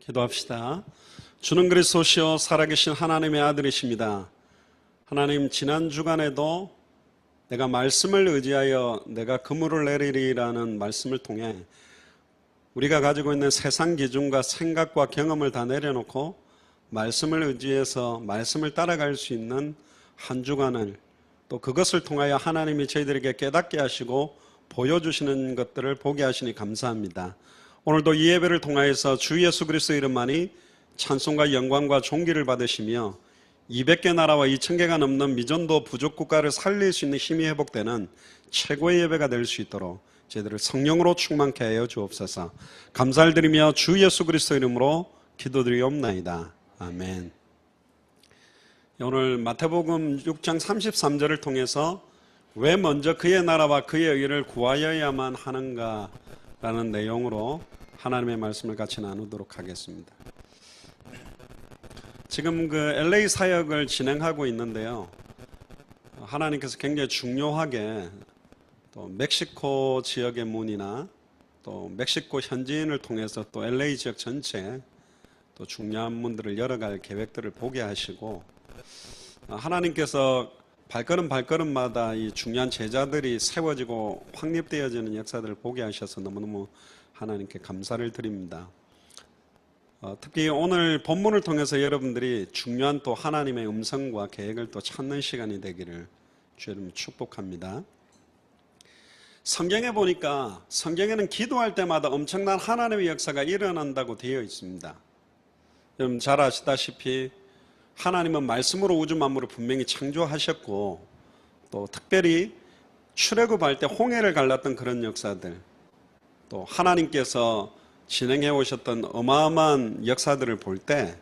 기도합시다. 주는 그리스도시요 살아계신 하나님의 아들이십니다. 하나님, 지난 주간에도 내가 말씀을 의지하여 내가 그물을 내리리라는 말씀을 통해 우리가 가지고 있는 세상 기준과 생각과 경험을 다 내려놓고 말씀을 의지해서 말씀을 따라갈 수 있는 한 주간을, 또 그것을 통하여 하나님이 저희들에게 깨닫게 하시고 보여주시는 것들을 보게 하시니 감사합니다. 오늘도 이 예배를 통하여서 주 예수 그리스도의 이름만이 찬송과 영광과 존귀를 받으시며 200개 나라와 2000개가 넘는 미전도 부족 국가를 살릴 수 있는 힘이 회복되는 최고의 예배가 될 수 있도록 저희들을 성령으로 충만케 하여 주옵소서. 감사를 드리며 주 예수 그리스도 이름으로 기도드리옵나이다. 아멘. 오늘 마태복음 6장 33절을 통해서 왜 먼저 그의 나라와 그의 의를 구하여야만 하는가 라는 내용으로 하나님의 말씀을 같이 나누도록 하겠습니다. 지금 그 LA 사역을 진행하고 있는데요, 하나님께서 굉장히 중요하게 또 멕시코 지역의 문이나 또 멕시코 현지인을 통해서 또 LA 지역 전체 또 중요한 문들을 열어갈 계획들을 보게 하시고, 하나님께서 발걸음마다 이 중요한 제자들이 세워지고 확립되어지는 역사들을 보게 하셔서 너무너무 하나님께 감사를 드립니다. 특히 오늘 본문을 통해서 여러분들이 중요한 또 하나님의 음성과 계획을 또 찾는 시간이 되기를 주님 축복합니다. 성경에 보니까 성경에는 기도할 때마다 엄청난 하나님의 역사가 일어난다고 되어 있습니다. 여러분 잘 아시다시피 하나님은 말씀으로 우주 만물을 분명히 창조하셨고, 또 특별히 출애굽할 때 홍해를 갈랐던 그런 역사들, 또 하나님께서 진행해 오셨던 어마어마한 역사들을 볼 때,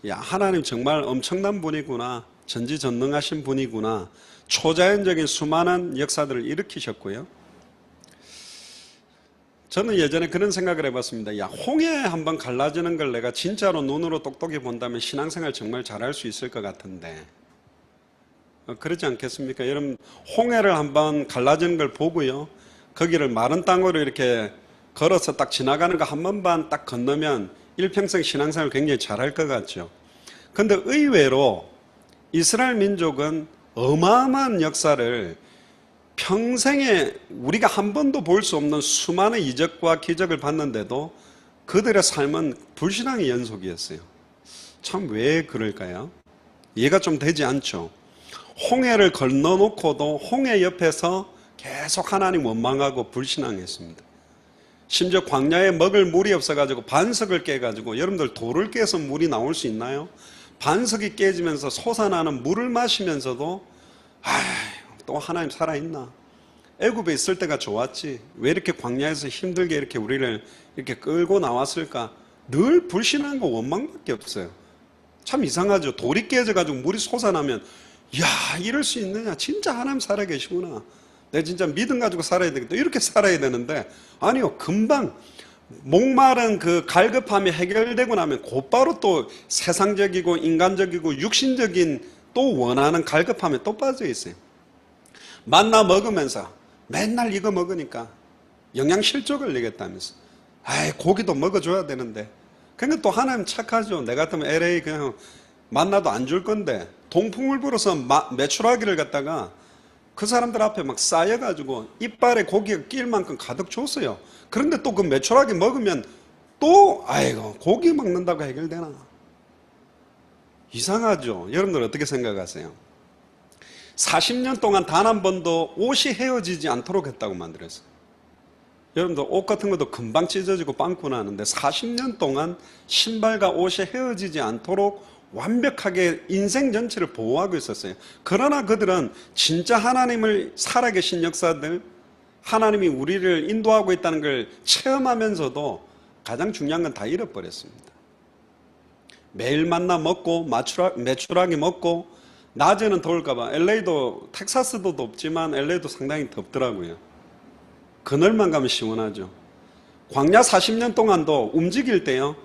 야, 하나님 정말 엄청난 분이구나, 전지전능하신 분이구나, 초자연적인 수많은 역사들을 일으키셨고요. 저는 예전에 그런 생각을 해봤습니다. 야, 홍해 한번 갈라지는 걸 내가 진짜로 눈으로 똑똑히 본다면 신앙생활 정말 잘할 수 있을 것 같은데, 그렇지 않겠습니까? 여러분, 홍해를 한번 갈라지는 걸 보고요, 거기를 마른 땅으로 이렇게 걸어서 딱 지나가는 거 한 번만 딱 건너면 일평생 신앙생활 굉장히 잘할 것 같죠. 그런데 의외로 이스라엘 민족은 어마어마한 역사를 평생에 우리가 한 번도 볼 수 없는 수많은 이적과 기적을 봤는데도 그들의 삶은 불신앙의 연속이었어요. 참 왜 그럴까요? 이해가 좀 되지 않죠. 홍해를 건너놓고도 홍해 옆에서 계속 하나님 원망하고 불신앙했습니다. 심지어 광야에 먹을 물이 없어가지고 반석을 깨가지고, 여러분들 돌을 깨서 물이 나올 수 있나요? 반석이 깨지면서 솟아나는 물을 마시면서도 또 하나님 살아있나? 애굽에 있을 때가 좋았지, 왜 이렇게 광야에서 힘들게 이렇게 우리를 이렇게 끌고 나왔을까? 늘 불신앙과 원망밖에 없어요. 참 이상하죠. 돌이 깨져가지고 물이 솟아나면, 야, 이럴 수 있느냐? 진짜 하나님 살아계시구나, 내가 진짜 믿음 가지고 살아야 되겠다, 이렇게 살아야 되는데, 아니요, 금방 목마른 그 갈급함이 해결되고 나면 곧바로 또 세상적이고 인간적이고 육신적인 또 원하는 갈급함에 또 빠져 있어요. 만나 먹으면서 맨날 이거 먹으니까 영양실조 걸리겠다면서, 고기도 먹어줘야 되는데. 그러니까 또 하나님 착하죠. 내 같으면 LA 그냥 만나도 안 줄 건데 동풍을 불어서 메추라기를 갖다가 그 사람들 앞에 막 쌓여가지고 이빨에 고기가 낄 만큼 가득 줬어요. 그런데 또 그 메추라기 먹으면 또 고기 먹는다고 해결되나? 이상하죠. 여러분들 어떻게 생각하세요? 40년 동안 단 한 번도 옷이 헤어지지 않도록 했다고 만들었어요. 여러분들 옷 같은 것도 금방 찢어지고 빵꾸 나는데 40년 동안 신발과 옷이 헤어지지 않도록 완벽하게 인생 전체를 보호하고 있었어요. 그러나 그들은 진짜 하나님을 살아계신 역사들, 하나님이 우리를 인도하고 있다는 걸 체험하면서도 가장 중요한 건 다 잃어버렸습니다. 매일 만나 먹고 메추라기 먹고, 낮에는 더울까봐, LA도 텍사스도 덥지만 LA도 상당히 덥더라고요. 그늘만 가면 시원하죠. 광야 40년 동안도 움직일 때요,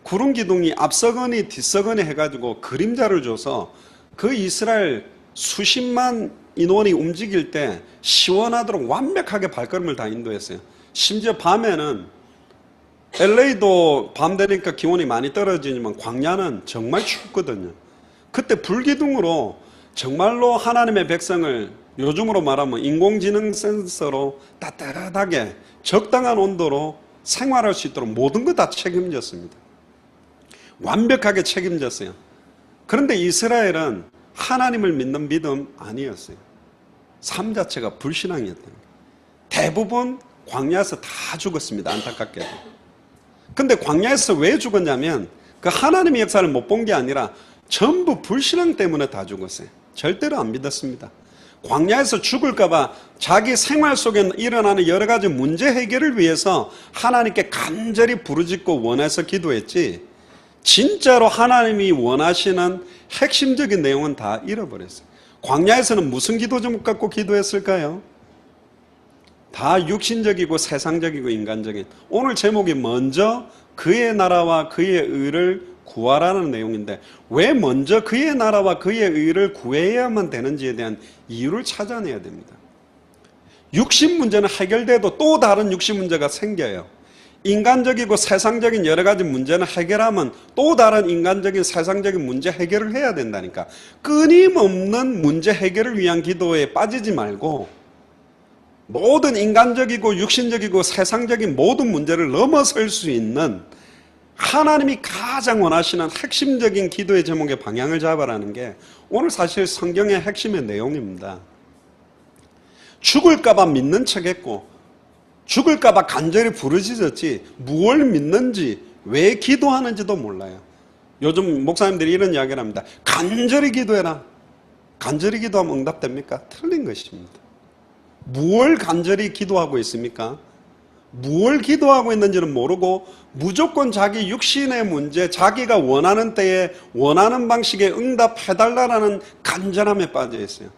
구름 기둥이 앞서거니 뒤서거니 해가지고 그림자를 줘서 그 이스라엘 수십만 인원이 움직일 때 시원하도록 완벽하게 발걸음을 다 인도했어요. 심지어 밤에는 LA도 밤 되니까 기온이 많이 떨어지지만 광야는 정말 춥거든요. 그때 불기둥으로 정말로 하나님의 백성을 요즘으로 말하면 인공지능 센서로 따뜻하게 적당한 온도로 생활할 수 있도록 모든 것 다 책임졌습니다. 완벽하게 책임졌어요. 그런데 이스라엘은 하나님을 믿는 믿음 아니었어요. 삶 자체가 불신앙이었던 거예요. 대부분 광야에서 다 죽었습니다. 안타깝게도. 근데 광야에서 왜 죽었냐면 그 하나님의 역사를 못 본 게 아니라 전부 불신앙 때문에 다 죽었어요. 절대로 안 믿었습니다. 광야에서 죽을까봐 자기 생활 속에 일어나는 여러 가지 문제 해결을 위해서 하나님께 간절히 부르짖고 원해서 기도했지, 진짜로 하나님이 원하시는 핵심적인 내용은 다 잃어버렸어요. 광야에서는 무슨 기도 제목 갖고 기도했을까요? 다 육신적이고 세상적이고 인간적인. 오늘 제목이 먼저 그의 나라와 그의 의를 구하라는 내용인데, 왜 먼저 그의 나라와 그의 의를 구해야만 되는지에 대한 이유를 찾아내야 됩니다. 육신 문제는 해결돼도 또 다른 육신 문제가 생겨요. 인간적이고 세상적인 여러 가지 문제는 해결하면 또 다른 인간적인 세상적인 문제 해결을 해야 된다니까. 끊임없는 문제 해결을 위한 기도에 빠지지 말고 모든 인간적이고 육신적이고 세상적인 모든 문제를 넘어설 수 있는 하나님이 가장 원하시는 핵심적인 기도의 제목의 방향을 잡아라는 게 오늘 사실 성경의 핵심의 내용입니다. 죽을까봐 믿는 척했고 죽을까봐 간절히 부르짖었지 무엇을 믿는지 왜 기도하는지도 몰라요. 요즘 목사님들이 이런 이야기를 합니다. 간절히 기도해라. 간절히 기도하면 응답됩니까? 틀린 것입니다. 무엇을 간절히 기도하고 있습니까? 무엇을 기도하고 있는지는 모르고 무조건 자기 육신의 문제, 자기가 원하는 때에 원하는 방식의 응답해달라는 간절함에 빠져 있어요.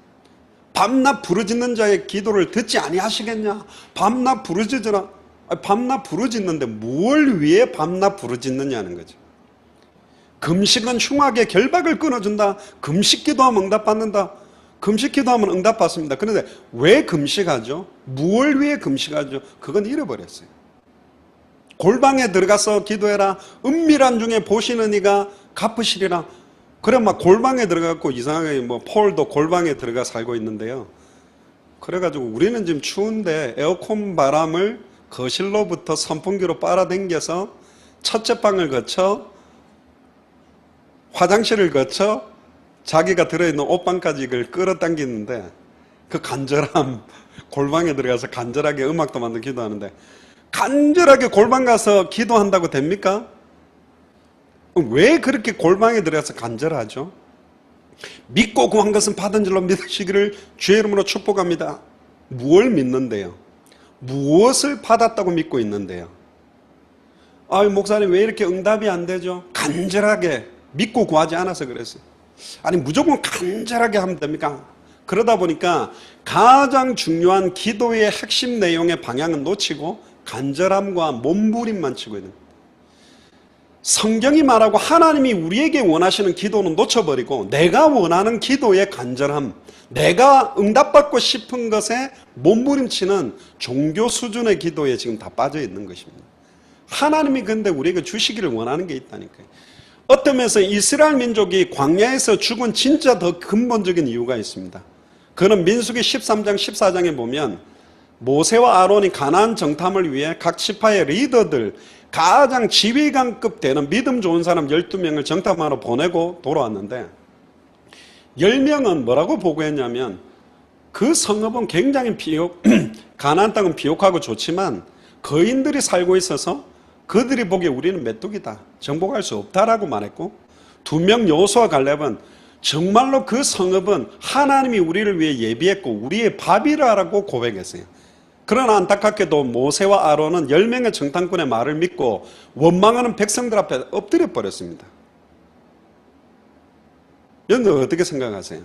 밤낮 부르짖는 자의 기도를 듣지 아니하시겠냐? 밤낮 부르짖으라. 밤낮 부르짖는데 뭘 위해 밤낮 부르짖느냐는 거죠. 금식은 흉악의 결박을 끊어준다. 금식 기도하면 응답받는다. 금식 기도하면 응답받습니다. 그런데 왜 금식하죠? 무엇을 위해 금식하죠? 그건 잃어버렸어요. 골방에 들어가서 기도해라. 은밀한 중에 보시는 이가 갚으시리라. 그래 막 골방에 들어가고 이상하게 뭐 폴도 골방에 들어가 살고 있는데요. 그래가지고 우리는 지금 추운데 에어컨 바람을 거실로부터 선풍기로 빨아당겨서 첫째 방을 거쳐 화장실을 거쳐 자기가 들어있는 옷방까지 이걸 끌어당기는데 그 간절함, 골방에 들어가서 간절하게 음악도 만들고 기도하는데 간절하게 골방 가서 기도한다고 됩니까? 왜 그렇게 골방에 들어가서 간절하죠? 믿고 구한 것은 받은 줄로 믿으시기를 주의 이름으로 축복합니다. 무엇을 믿는데요? 무엇을 받았다고 믿고 있는데요? 아유 목사님 왜 이렇게 응답이 안 되죠? 간절하게 믿고 구하지 않아서 그랬어요. 아니 무조건 간절하게 하면 됩니까? 그러다 보니까 가장 중요한 기도의 핵심 내용의 방향은 놓치고 간절함과 몸부림만 치고 있는 거예요. 성경이 말하고 하나님이 우리에게 원하시는 기도는 놓쳐버리고 내가 원하는 기도의 간절함, 내가 응답받고 싶은 것에 몸부림치는 종교 수준의 기도에 지금 다 빠져 있는 것입니다. 하나님이 근데 우리에게 주시기를 원하는 게 있다니까요. 어떤 면에서 이스라엘 민족이 광야에서 죽은 진짜 더 근본적인 이유가 있습니다. 그는 민수기 13장 14장에 보면 모세와 아론이 가나안 정탐을 위해 각 지파의 리더들 가장 지휘관급 되는 믿음 좋은 사람 12명을 정탐하러 보내고 돌아왔는데 10명은 뭐라고 보고했냐면 그 성읍은 굉장히 가나안 땅은 비옥하고 좋지만 거인들이 살고 있어서 그들이 보기에 우리는 메뚜기다. 정복할 수 없다라고 말했고 2명 여호수아 갈렙은 정말로 그 성읍은 하나님이 우리를 위해 예비했고 우리의 밥이라고 고백했어요. 그러나 안타깝게도 모세와 아론은 10명의 정탐꾼의 말을 믿고 원망하는 백성들 앞에 엎드려 버렸습니다. 여러분들 어떻게 생각하세요?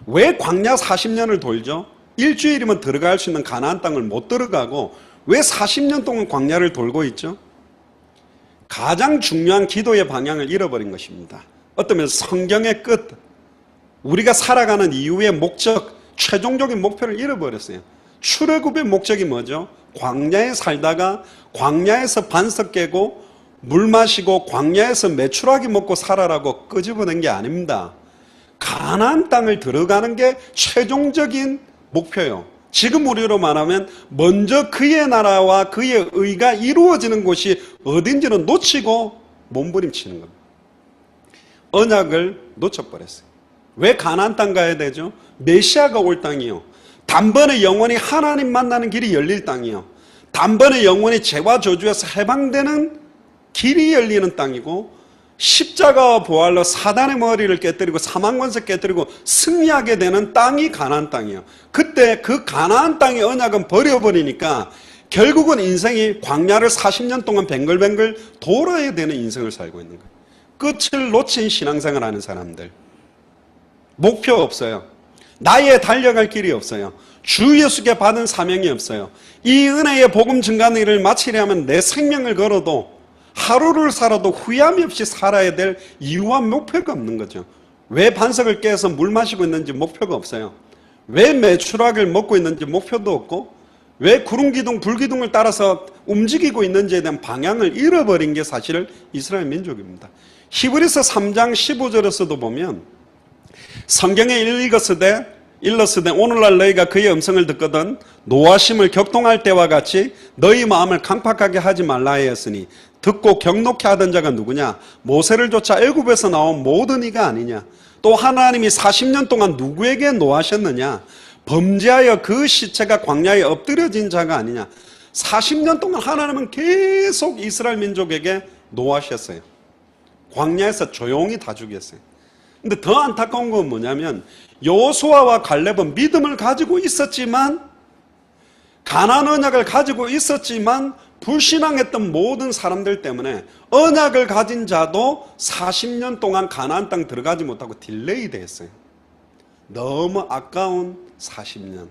왜 광야 40년을 돌죠? 일주일이면 들어갈 수 있는 가나안 땅을 못 들어가고 왜 40년 동안 광야를 돌고 있죠? 가장 중요한 기도의 방향을 잃어버린 것입니다. 어쩌면 성경의 끝, 우리가 살아가는 이유의 목적, 최종적인 목표를 잃어버렸어요. 출애굽의 목적이 뭐죠? 광야에 살다가 광야에서 반석 깨고 물 마시고 광야에서 메추라기 먹고 살아라고 끄집어낸 게 아닙니다. 가나안 땅을 들어가는 게 최종적인 목표요. 지금 우리로 말하면 먼저 그의 나라와 그의 의가 이루어지는 곳이 어딘지는 놓치고 몸부림치는 겁니다. 언약을 놓쳐버렸어요. 왜 가나안 땅 가야 되죠? 메시아가 올 땅이요. 단번에 영원히 하나님 만나는 길이 열릴 땅이요. 단번에 영원히 죄와 저주에서 해방되는 길이 열리는 땅이고, 십자가와 부활로 사단의 머리를 깨뜨리고 사망권세 깨뜨리고 승리하게 되는 땅이 가나안 땅이에요. 그때 그 가나안 땅의 언약은 버려버리니까 결국은 인생이 광야를 40년 동안 뱅글뱅글 돌아야 되는 인생을 살고 있는 거예요. 끝을 놓친 신앙생활 하는 사람들, 목표 없어요. 나의 달려갈 길이 없어요. 주 예수께 받은 사명이 없어요. 이 은혜의 복음 증가하는 일을 마치려면 내 생명을 걸어도 하루를 살아도 후회함이 없이 살아야 될 이유와 목표가 없는 거죠. 왜 반석을 깨서 물 마시고 있는지 목표가 없어요. 왜 메추라기를 먹고 있는지 목표도 없고, 왜 구름기둥, 불기둥을 따라서 움직이고 있는지에 대한 방향을 잃어버린 게 사실 이스라엘 민족입니다. 히브리서 3장 15절에서도 보면 성경에 일렀으되 오늘날 너희가 그의 음성을 듣거든 노하심을 격동할 때와 같이 너희 마음을 강팍하게 하지 말라 하였으니 듣고 경록케 하던 자가 누구냐? 모세를 쫓아 애굽에서 나온 모든 이가 아니냐? 또 하나님이 40년 동안 누구에게 노하셨느냐? 범죄하여 그 시체가 광야에 엎드려진 자가 아니냐? 40년 동안 하나님은 계속 이스라엘 민족에게 노하셨어요. 광야에서 조용히 다 죽였어요. 근데 더 안타까운 건 뭐냐면 여호수아와 갈렙은 믿음을 가지고 있었지만, 가나안 언약을 가지고 있었지만 불신앙했던 모든 사람들 때문에 언약을 가진 자도 40년 동안 가나안 땅 들어가지 못하고 딜레이 됐어요. 너무 아까운 40년.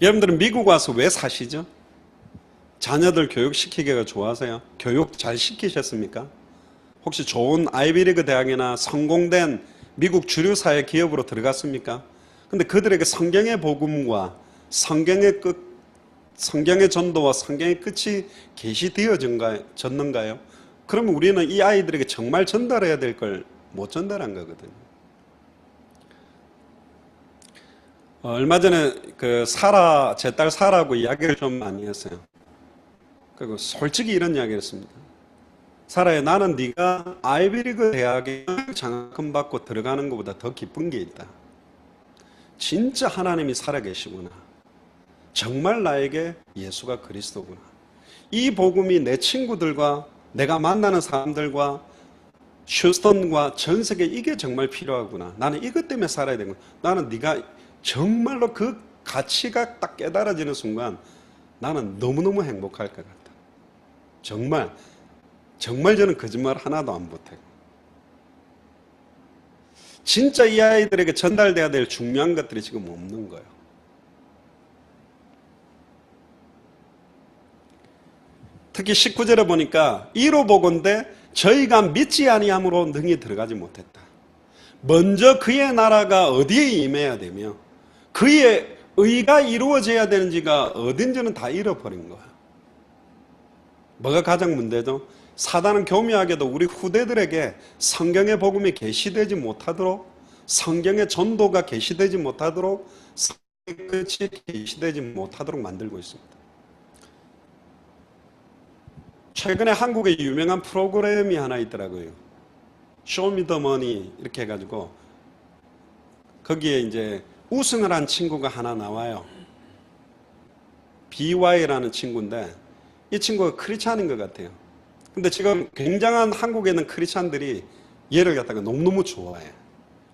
여러분들은 미국 와서 왜 사시죠? 자녀들 교육시키기가 좋아하세요? 교육 잘 시키셨습니까? 혹시 좋은 아이비리그 대학이나 성공된 미국 주류 사회 기업으로 들어갔습니까? 근데 그들에게 성경의 복음과 성경의 전도와 성경의 끝이 계시되어졌는가요? 그러면 우리는 이 아이들에게 정말 전달해야 될 걸 못 전달한 거거든요. 얼마 전에 제 딸 사라하고 이야기를 좀 많이 했어요. 그리고 솔직히 이런 이야기를 했습니다. 사라야, 나는 네가 아이비리그 대학에 장학금 받고 들어가는 것보다 더 기쁜 게 있다. 진짜 하나님이 살아계시구나. 정말 나에게 예수가 그리스도구나. 이 복음이 내 친구들과 내가 만나는 사람들과 휴스턴과 전 세계 이게 정말 필요하구나. 나는 이것 때문에 살아야 되구나. 나는 네가 정말로 그 가치가 딱 깨달아지는 순간 나는 너무너무 행복할 것 같다. 정말 저는 거짓말 하나도 안 보태고. 진짜 이 아이들에게 전달돼야 될 중요한 것들이 지금 없는 거예요. 특히 19절에 보니까 이로 보건대 저희가 믿지 아니함으로 능히 들어가지 못했다. 먼저 그의 나라가 어디에 임해야 되며 그의 의가 이루어져야 되는지가 어딘지는 다 잃어버린 거야. 뭐가 가장 문제죠? 사단은 교묘하게도 우리 후대들에게 성경의 복음이 계시되지 못하도록, 성경의 전도가 계시되지 못하도록, 성경의 끝이 계시되지 못하도록 만들고 있습니다. 최근에 한국에 유명한 프로그램이 하나 있더라고요. 쇼미더머니 이렇게 해가지고 거기에 이제 우승을 한 친구가 하나 나와요. BY라는 친구인데 이 친구가 크리스찬인 것 같아요. 근데 지금 굉장한 한국에 있는 크리스찬들이 얘를 갖다가 너무너무 좋아해.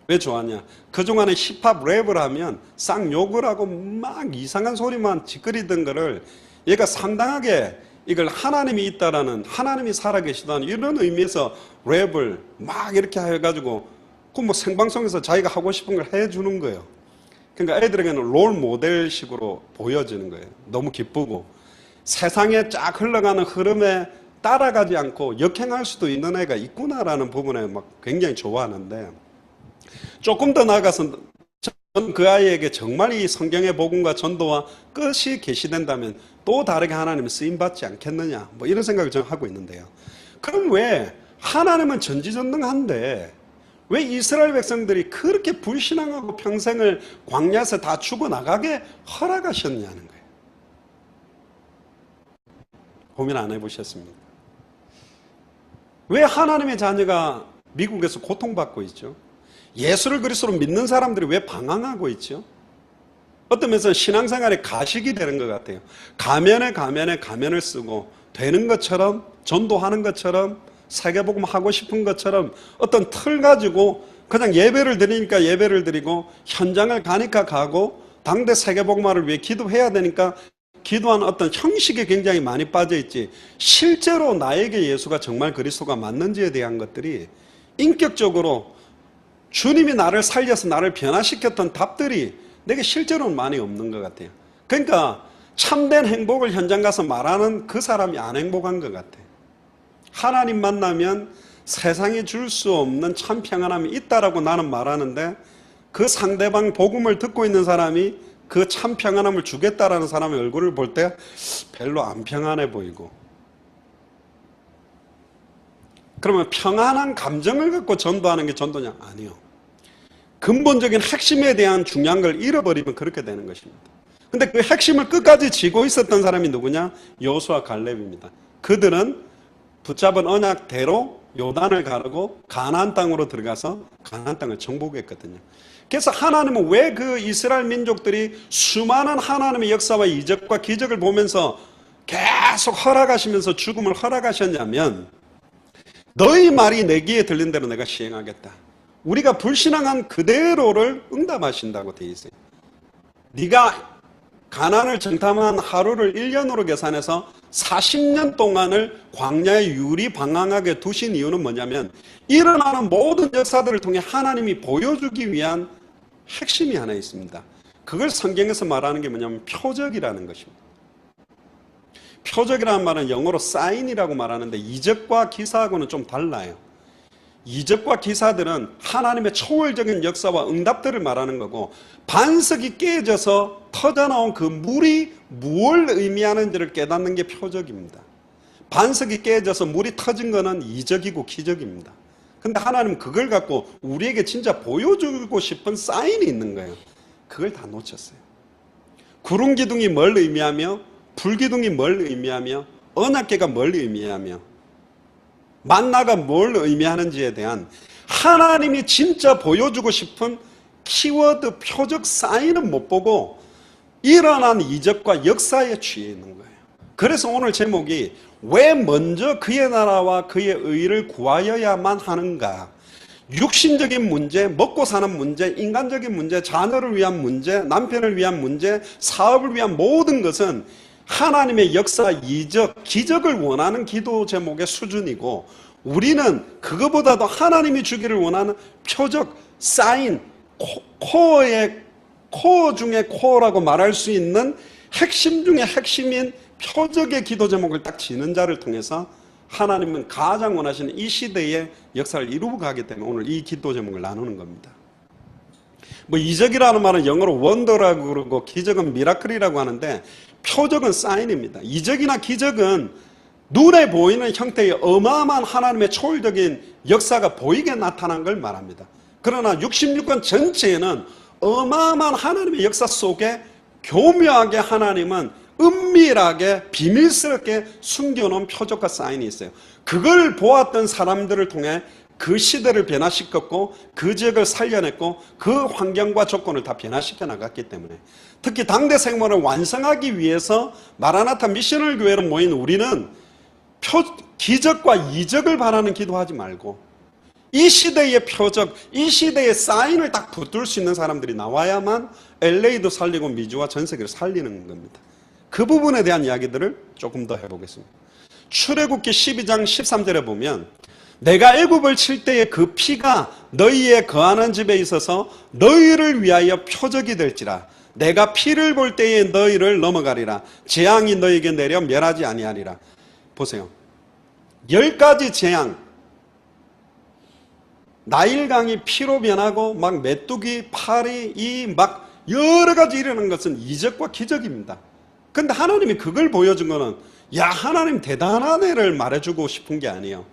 왜 좋아하냐? 그동안에 힙합 랩을 하면 쌍욕을 하고 막 이상한 소리만 짓거리던 거를 얘가 상당하게 이걸 하나님이 있다라는, 하나님이 살아계시다는 이런 의미에서 랩을 막 이렇게 해가지고 그 뭐 생방송에서 자기가 하고 싶은 걸 해주는 거예요. 그러니까 애들에게는 롤 모델식으로 보여지는 거예요. 너무 기쁘고 세상에 쫙 흘러가는 흐름에 따라가지 않고 역행할 수도 있는 애가 있구나라는 부분에 막 굉장히 좋아하는데, 조금 더 나아가서 저는 그 아이에게 정말 이 성경의 복음과 전도와 끝이 계시된다면 또 다르게 하나님은 쓰임받지 않겠느냐, 뭐 이런 생각을 저는 하고 있는데요. 그럼 왜 하나님은 전지전능한데 왜 이스라엘 백성들이 그렇게 불신앙하고 평생을 광야에서 다 죽어나가게 허락하셨냐는 거예요. 고민 안 해보셨습니까? 왜 하나님의 자녀가 미국에서 고통받고 있죠? 예수를 그리스도로 믿는 사람들이 왜 방황하고 있죠? 어떤 면에서는 신앙생활에 가식이 되는 것 같아요. 가면에 가면을 쓰고 되는 것처럼, 전도하는 것처럼, 세계복음 하고 싶은 것처럼 어떤 틀 가지고 그냥 예배를 드리니까 예배를 드리고, 현장을 가니까 가고, 당대 세계복음화를 위해 기도해야 되니까 기도하는 어떤 형식에 굉장히 많이 빠져 있지, 실제로 나에게 예수가 정말 그리스도가 맞는지에 대한 것들이 인격적으로 주님이 나를 살려서 나를 변화시켰던 답들이 내게 실제로는 많이 없는 것 같아요. 그러니까 참된 행복을 현장 가서 말하는 그 사람이 안 행복한 것 같아요. 하나님 만나면 세상이 줄 수 없는 참 평안함이 있다라고 나는 말하는데, 그 상대방 복음을 듣고 있는 사람이 그 참 평안함을 주겠다라는 사람의 얼굴을 볼 때 별로 안 평안해 보이고, 그러면 평안한 감정을 갖고 전도하는 게 전도냐? 아니요. 근본적인 핵심에 대한 중요한 걸 잃어버리면 그렇게 되는 것입니다. 근데 그 핵심을 끝까지 쥐고 있었던 사람이 누구냐? 여호수아 갈렙입니다. 그들은 붙잡은 언약대로 요단을 가르고 가나안 땅으로 들어가서 가나안 땅을 정복했거든요. 그래서 하나님은 왜 그 이스라엘 민족들이 수많은 하나님의 역사와 이적과 기적을 보면서 계속 허락하시면서 죽음을 허락하셨냐면, 너희 말이 내 귀에 들린 대로 내가 시행하겠다. 우리가 불신앙한 그대로를 응답하신다고 되어 있어요. 네가 가나안을 정탐한 하루를 1년으로 계산해서 40년 동안을 광야에 유리방황하게 두신 이유는 뭐냐면, 일어나는 모든 역사들을 통해 하나님이 보여주기 위한 핵심이 하나 있습니다. 그걸 성경에서 말하는 게 뭐냐면 표적이라는 것입니다. 표적이라는 말은 영어로 사인이라고 말하는데, 이적과 기사하고는 좀 달라요. 이적과 기사들은 하나님의 초월적인 역사와 응답들을 말하는 거고, 반석이 깨져서 터져나온 그 물이 무엇을 의미하는지를 깨닫는 게 표적입니다. 반석이 깨져서 물이 터진 거는 이적이고 기적입니다. 근데 하나님은 그걸 갖고 우리에게 진짜 보여주고 싶은 사인이 있는 거예요. 그걸 다 놓쳤어요. 구름 기둥이 뭘 의미하며, 불 기둥이 뭘 의미하며, 언약궤가 뭘 의미하며, 만나가 뭘 의미하는지에 대한 하나님이 진짜 보여주고 싶은 키워드, 표적, 사인은 못 보고 일어난 이적과 역사에 취해 있는 거예요. 그래서 오늘 제목이 왜 먼저 그의 나라와 그의 의를 구하여야만 하는가? 육신적인 문제, 먹고 사는 문제, 인간적인 문제, 자녀를 위한 문제, 남편을 위한 문제, 사업을 위한 모든 것은 하나님의 역사, 이적, 기적을 원하는 기도 제목의 수준이고, 우리는 그거보다도 하나님이 주기를 원하는 표적, 사인, 코어 중에 코어라고 말할 수 있는 핵심 중에 핵심인 표적의 기도 제목을 딱 지는 자를 통해서 하나님은 가장 원하시는 이 시대의 역사를 이루고 가기 때문에 오늘 이 기도 제목을 나누는 겁니다. 뭐 이적이라는 말은 영어로 원더라고 그러고 기적은 미라클이라고 하는데, 표적은 사인입니다. 이적이나 기적은 눈에 보이는 형태의 어마어마한 하나님의 초월적인 역사가 보이게 나타난 걸 말합니다. 그러나 66권 전체에는 어마어마한 하나님의 역사 속에 교묘하게 하나님은 은밀하게 비밀스럽게 숨겨놓은 표적과 사인이 있어요. 그걸 보았던 사람들을 통해 그 시대를 변화시켰고 그 지역을 살려냈고 그 환경과 조건을 다 변화시켜 나갔기 때문에, 특히 당대 생활을 완성하기 위해서 마라나타 미셔널 교회로 모인 우리는 기적과 이적을 바라는 기도하지 말고 이 시대의 표적, 이 시대의 사인을 딱 붙들 수 있는 사람들이 나와야만 LA도 살리고 미주와 전 세계를 살리는 겁니다. 그 부분에 대한 이야기들을 조금 더 해보겠습니다. 출애굽기 12장 13절에 보면, 내가 애굽을 칠 때에 그 피가 너희의 거하는 집에 있어서 너희를 위하여 표적이 될지라. 내가 피를 볼 때에 너희를 넘어가리라. 재앙이 너희에게 내려 멸하지 아니하리라. 보세요. 10가지 재앙, 나일강이 피로 변하고 막 메뚜기, 파리, 이 막 여러 가지 일어나는 것은 이적과 기적입니다. 근데 하나님이 그걸 보여준 거는 야, 하나님 대단한 애를 말해주고 싶은 게 아니에요.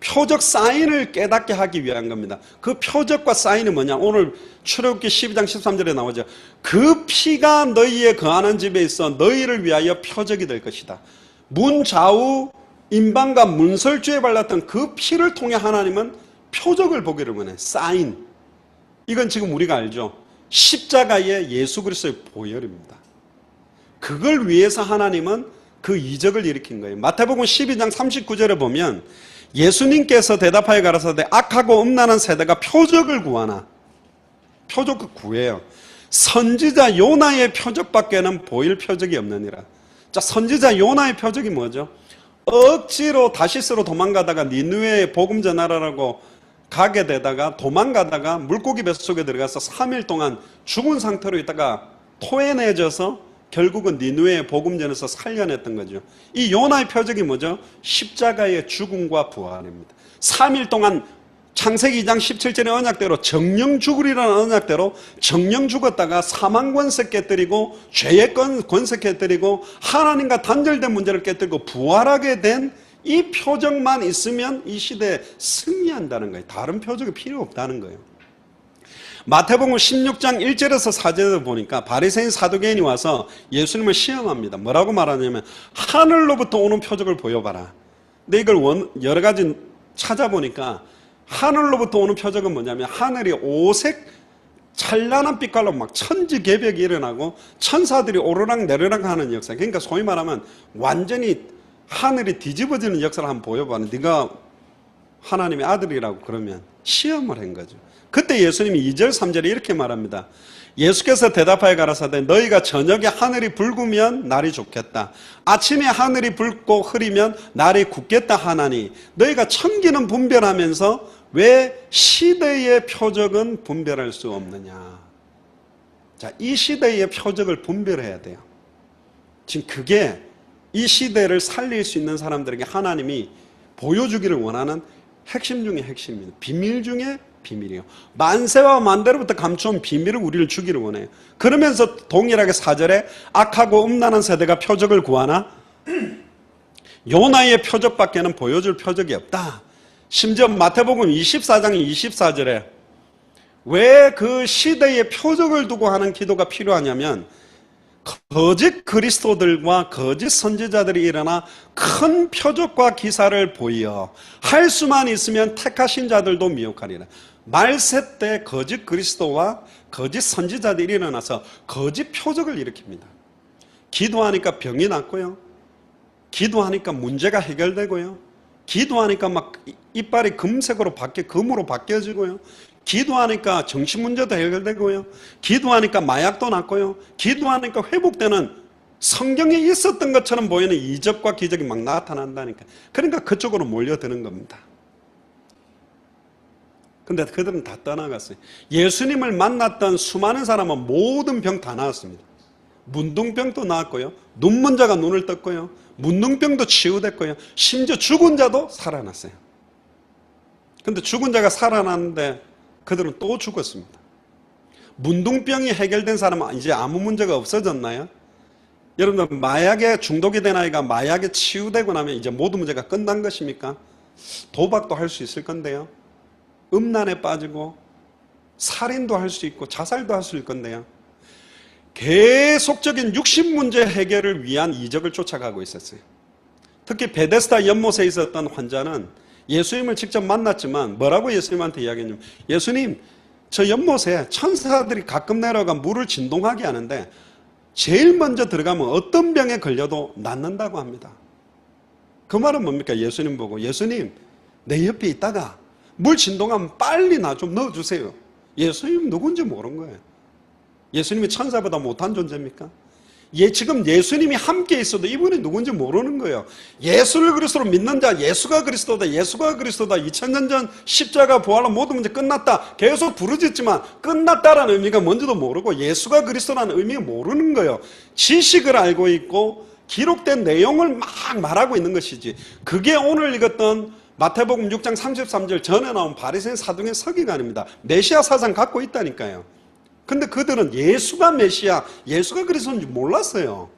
표적 사인을 깨닫게 하기 위한 겁니다. 그 표적과 사인이 뭐냐? 오늘 출애굽기 12장 13절에 나오죠. 그 피가 너희의 거하는 집에 있어 너희를 위하여 표적이 될 것이다. 문 좌우 임방과 문설주에 발랐던 그 피를 통해 하나님은 표적을 보기를 원해. 사인. 이건 지금 우리가 알죠. 십자가의 예수 그리스도의 보혈입니다. 그걸 위해서 하나님은 그 이적을 일으킨 거예요. 마태복음 12장 39절에 보면 예수님께서 대답하여 가라사대 악하고 음란한 세대가 표적을 구하나. 표적을 구해요. 선지자 요나의 표적밖에는 보일 표적이 없느니라. 자, 선지자 요나의 표적이 뭐죠? 억지로 다시스로 도망가다가 니느웨에 복음 전하라고 가게 되다가 도망가다가 물고기 뱃속에 들어가서 3일 동안 죽은 상태로 있다가 토해내져서 결국은 니느웨에 복음 전해서 살려냈던 거죠. 이 요나의 표적이 뭐죠? 십자가의 죽음과 부활입니다. 3일 동안 창세기 2장 17절의 언약대로 정령 죽으리라는 언약대로 정령 죽었다가 사망 권세 깨뜨리고 죄의 권세 깨뜨리고 하나님과 단절된 문제를 깨뜨리고 부활하게 된 이 표적만 있으면 이 시대에 승리한다는 거예요. 다른 표적이 필요 없다는 거예요. 마태복음 16장 1절에서 4절에 보니까 바리새인 사두개인이 와서 예수님을 시험합니다. 뭐라고 말하냐면 하늘로부터 오는 표적을 보여봐라. 근데 이걸 여러 가지 찾아보니까 하늘로부터 오는 표적은 뭐냐면 하늘이 오색 찬란한 빛깔로 막 천지개벽이 일어나고 천사들이 오르락 내리락 하는 역사. 그러니까 소위 말하면 완전히 하늘이 뒤집어지는 역사를 한번 보여봐. 네가 하나님의 아들이라고 그러면 시험을 한 거죠. 그때 예수님이 2절 3절에 이렇게 말합니다. 예수께서 대답하여 가라사대 너희가 저녁에 하늘이 붉으면 날이 좋겠다. 아침에 하늘이 붉고 흐리면 날이 굳겠다 하나니 너희가 천기는 분별하면서 왜 시대의 표적은 분별할 수 없느냐. 자, 이 시대의 표적을 분별해야 돼요. 지금 그게 이 시대를 살릴 수 있는 사람들에게 하나님이 보여주기를 원하는 핵심 중에 핵심입니다. 비밀 중에 비밀이에요. 만세와 만대로부터 감추온 비밀을 우리를 주기를 원해요. 그러면서 동일하게 4절에 악하고 음란한 세대가 표적을 구하나 요나의 표적밖에는 보여줄 표적이 없다. 심지어 마태복음 24장 24절에 왜 그 시대의 표적을 두고 하는 기도가 필요하냐면 거짓 그리스도들과 거짓 선지자들이 일어나 큰 표적과 기사를 보여 할 수만 있으면 택하신 자들도 미혹하리라. 말세 때 거짓 그리스도와 거짓 선지자들이 일어나서 거짓 표적을 일으킵니다. 기도하니까 병이 낫고요. 기도하니까 문제가 해결되고요. 기도하니까 막 이빨이 금색으로 금으로 바뀌어지고요. 기도하니까 정신 문제도 해결되고요. 기도하니까 마약도 낫고요. 기도하니까 회복되는 성경에 있었던 것처럼 보이는 이적과 기적이 막 나타난다니까. 그러니까 그쪽으로 몰려드는 겁니다. 근데 그들은 다 떠나갔어요. 예수님을 만났던 수많은 사람은 모든 병 다 나았습니다. 문둥병도 나았고요. 눈먼 자가 눈을 떴고요. 문둥병도 치유됐고요. 심지어 죽은 자도 살아났어요. 근데 죽은 자가 살아났는데 그들은 또 죽었습니다. 문둥병이 해결된 사람은 이제 아무 문제가 없어졌나요? 여러분들 마약에 중독이 된 아이가 마약에 치유되고 나면 이제 모든 문제가 끝난 것입니까? 도박도 할 수 있을 건데요. 음란에 빠지고 살인도 할 수 있고 자살도 할 수 있을 건데요. 계속적인 육신 문제 해결을 위한 이적을 쫓아가고 있었어요. 특히 베데스다 연못에 있었던 환자는 예수님을 직접 만났지만 뭐라고 예수님한테 이야기했냐면 예수님, 저 연못에 천사들이 가끔 내려가 물을 진동하게 하는데 제일 먼저 들어가면 어떤 병에 걸려도 낫는다고 합니다. 그 말은 뭡니까? 예수님 보고 예수님, 내 옆에 있다가 물 진동하면 빨리 나 좀 넣어주세요. 예수님 누군지 모르는 거예요. 예수님이 천사보다 못한 존재입니까? 지금 예수님이 함께 있어도 이분이 누군지 모르는 거예요. 예수를 그리스도로 믿는 자, 예수가 그리스도다, 예수가 그리스도다, 2000년 전 십자가 부활로 모든 문제 끝났다 계속 부르짖지만 끝났다라는 의미가 뭔지도 모르고 예수가 그리스도라는 의미가 모르는 거예요. 지식을 알고 있고 기록된 내용을 막 말하고 있는 것이지. 그게 오늘 읽었던 마태복음 6장 33절 전에 나온 바리새인 사두개 서기관입니다. 메시아 사상 갖고 있다니까요. 근데 그들은 예수가 메시아, 예수가 그리스도인지 몰랐어요.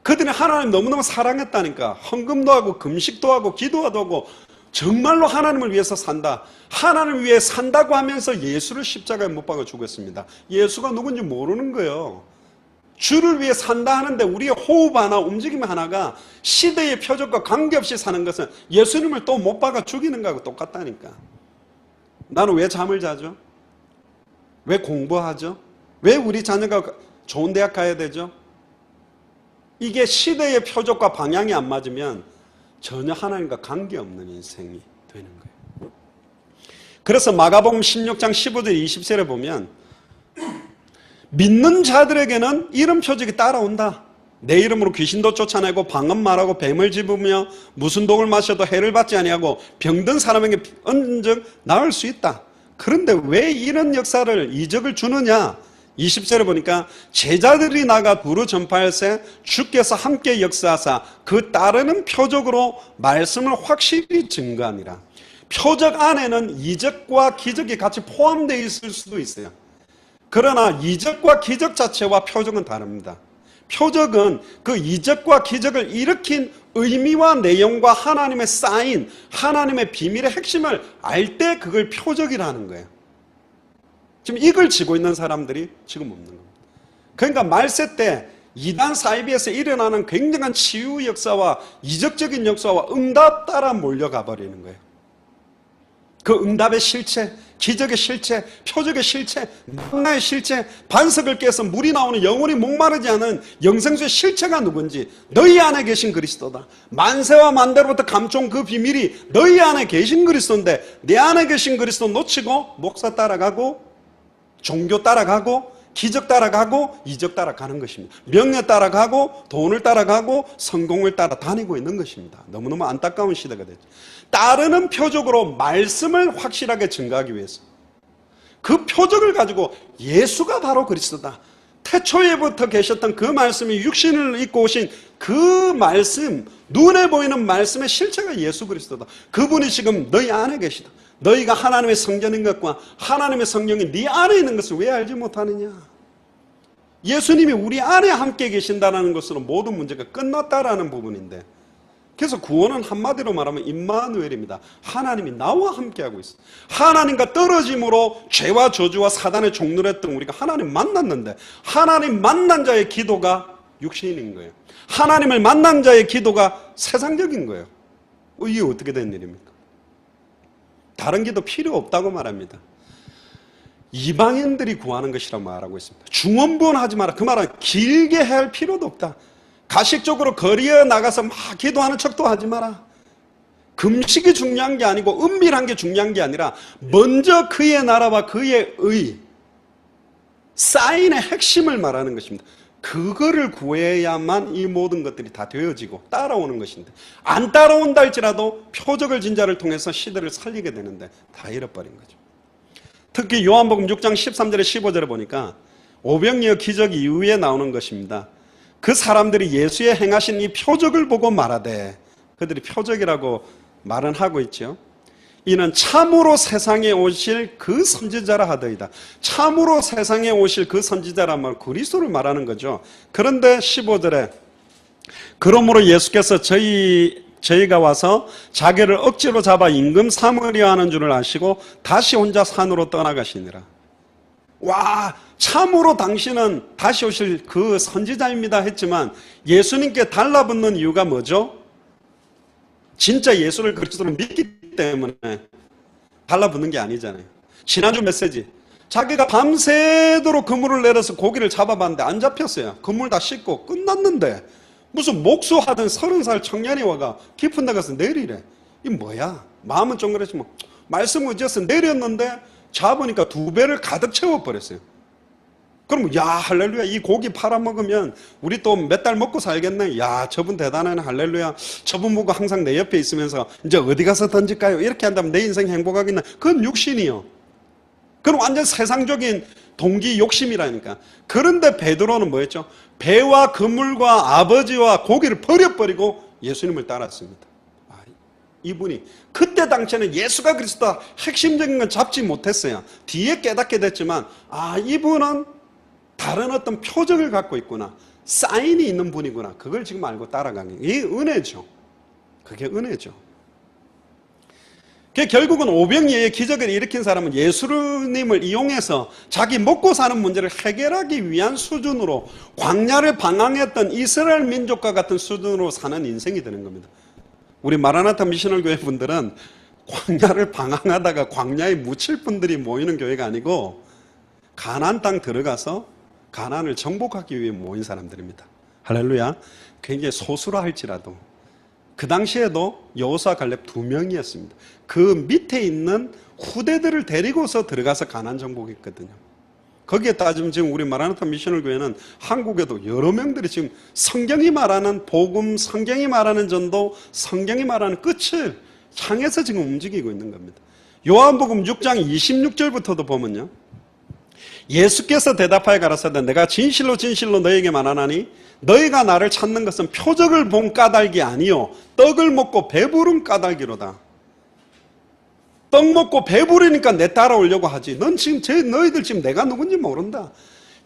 그들은 하나님 너무너무 사랑했다니까. 헌금도 하고 금식도 하고 기도도 하고 정말로 하나님을 위해서 산다. 하나님을 위해 산다고 하면서 예수를 십자가에 못 박아 죽었습니다. 예수가 누군지 모르는 거예요. 주를 위해 산다 하는데 우리의 호흡 하나, 움직임 하나가 시대의 표적과 관계없이 사는 것은 예수님을 또 못 박아 죽이는 거하고 똑같다니까. 나는 왜 잠을 자죠? 왜 공부하죠? 왜 우리 자녀가 좋은 대학 가야 되죠? 이게 시대의 표적과 방향이 안 맞으면 전혀 하나님과 관계없는 인생이 되는 거예요. 그래서 마가복음 16장 15절 20절에 보면 믿는 자들에게는 이런 표적이 따라온다. 내 이름으로 귀신도 쫓아내고 방언 말하고 뱀을 집으며 무슨 독을 마셔도 해를 받지 아니하고 병든 사람에게 언적 나을 수 있다. 그런데 왜 이런 역사를 이적을 주느냐? 20절에 보니까 제자들이 나가 두루 전파할세 주께서 함께 역사하사 그 따르는 표적으로 말씀을 확실히 증거하니라. 표적 안에는 이적과 기적이 같이 포함되어 있을 수도 있어요. 그러나 이적과 기적 자체와 표적은 다릅니다. 표적은 그 이적과 기적을 일으킨 의미와 내용과 하나님의 사인, 하나님의 비밀의 핵심을 알 때 그걸 표적이라는 거예요. 지금 이걸 지고 있는 사람들이 지금 없는 겁니다. 그러니까 말세 때 이단 사이비에서 일어나는 굉장한 치유 역사와 이적적인 역사와 응답 따라 몰려가 버리는 거예요. 그 응답의 실체, 기적의 실체, 표적의 실체, 만나의 실체, 반석을 깨서 물이 나오는 영원히 목마르지 않은 영생수의 실체가 누군지 너희 안에 계신 그리스도다. 만세와 만대로부터 감춰온 그 비밀이 너희 안에 계신 그리스도인데 내 안에 계신 그리스도 놓치고 목사 따라가고 종교 따라가고 기적 따라가고 이적 따라가는 것입니다. 명예 따라가고 돈을 따라가고 성공을 따라다니고 있는 것입니다. 너무너무 안타까운 시대가 됐죠. 따르는 표적으로 말씀을 확실하게 증거하기 위해서 그 표적을 가지고 예수가 바로 그리스도다. 태초에부터 계셨던 그 말씀이 육신을 입고 오신 그 말씀, 눈에 보이는 말씀의 실체가 예수 그리스도다. 그분이 지금 너희 안에 계시다. 너희가 하나님의 성전인 것과 하나님의 성령이 네 안에 있는 것을 왜 알지 못하느냐? 예수님이 우리 안에 함께 계신다는 것으로 모든 문제가 끝났다라는 부분인데, 그래서 구원은 한마디로 말하면 임마누엘입니다. 하나님이 나와 함께하고 있어. 하나님과 떨어짐으로 죄와 저주와 사단의 종노랬던 우리가 하나님 만났는데, 하나님 만난 자의 기도가 육신인 거예요. 하나님을 만난 자의 기도가 세상적인 거예요. 이게 어떻게 된 일입니까? 다른 기도 필요 없다고 말합니다. 이방인들이 구하는 것이라고 말하고 있습니다. 중언부언하지 마라. 그 말은 길게 해야 할 필요도 없다. 가식적으로 거리에 나가서 막 기도하는 척도 하지 마라. 금식이 중요한 게 아니고 은밀한 게 중요한 게 아니라 먼저 그의 나라와 그의 의, 사인의 핵심을 말하는 것입니다. 그거를 구해야만 이 모든 것들이 다 되어지고 따라오는 것인데, 안 따라온다 할지라도 표적을 진자를 통해서 시대를 살리게 되는데 다 잃어버린 거죠. 특히 요한복음 6장 13절에 15절에 보니까 오병이어 기적 이후에 나오는 것입니다. 그 사람들이 예수의 행하신 이 표적을 보고 말하되, 그들이 표적이라고 말은 하고 있죠. 이는 참으로 세상에 오실 그 선지자라 하더이다. 참으로 세상에 오실 그 선지자라면 그리스도를 말하는 거죠. 그런데 15절에 그러므로 예수께서 저희가 와서 자기를 억지로 잡아 임금 삼으려 하는 줄을 아시고 다시 혼자 산으로 떠나가시니라. 와, 참으로 당신은 다시 오실 그 선지자입니다 했지만 예수님께 달라붙는 이유가 뭐죠? 진짜 예수를 그리스도로 믿기 때문에 달라붙는 게 아니잖아요. 지난주 메시지, 자기가 밤새도록 그물을 내려서 고기를 잡아봤는데 안 잡혔어요. 그물 다 씻고 끝났는데 무슨 목수하던 30살 청년이 와가 깊은 데 가서 내리래. 이 뭐야? 마음은 좀 그랬지만 말씀 의지해서 내렸는데 잡으니까 2배를 가득 채워버렸어요. 그럼 야, 할렐루야, 이 고기 팔아먹으면 우리 또 몇 달 먹고 살겠네. 야, 저분 대단하네, 할렐루야. 저분 보고 항상 내 옆에 있으면서 이제 어디 가서 던질까요? 이렇게 한다면 내 인생 행복하겠나? 그건 육신이요. 그건 완전 세상적인 동기 욕심이라니까. 그런데 베드로는 뭐였죠? 배와 그물과 아버지와 고기를 버려버리고 예수님을 따랐습니다. 이분이. 그때 당시에는 예수가 그리스도다 핵심적인 건 잡지 못했어요. 뒤에 깨닫게 됐지만 이분은 다른 어떤 표적을 갖고 있구나, 사인이 있는 분이구나, 그걸 지금 알고 따라가는 게, 이게 은혜죠. 그게 은혜죠. 결국은 오병이어의 기적을 일으킨 사람은 예수님을 이용해서 자기 먹고 사는 문제를 해결하기 위한 수준으로, 광야를 방황했던 이스라엘 민족과 같은 수준으로 사는 인생이 되는 겁니다. 우리 마라나타 미셔널 교회 분들은 광야를 방황하다가 광야에 묻힐 분들이 모이는 교회가 아니고 가나안 땅 들어가서 가나안을 정복하기 위해 모인 사람들입니다. 할렐루야. 굉장히 소수라 할지라도 그 당시에도 여호수아 갈렙 2명이었습니다. 그 밑에 있는 후대들을 데리고서 들어가서 가나안 정복했거든요. 거기에 따지면 지금 우리 마라나타 미셔널 교회는 한국에도 여러 명들이 지금 성경이 말하는 복음, 성경이 말하는 전도, 성경이 말하는 끝을 향해서 지금 움직이고 있는 겁니다. 요한복음 6장 26절부터도 보면요, 예수께서 대답하여 가라사대 내가 진실로 진실로 너에게 말하나니 너희가 나를 찾는 것은 표적을 본 까닭이 아니요 떡을 먹고 배부른 까닭이로다. 떡 먹고 배부르니까 내 따라오려고 하지. 너희들 지금 내가 누군지 모른다.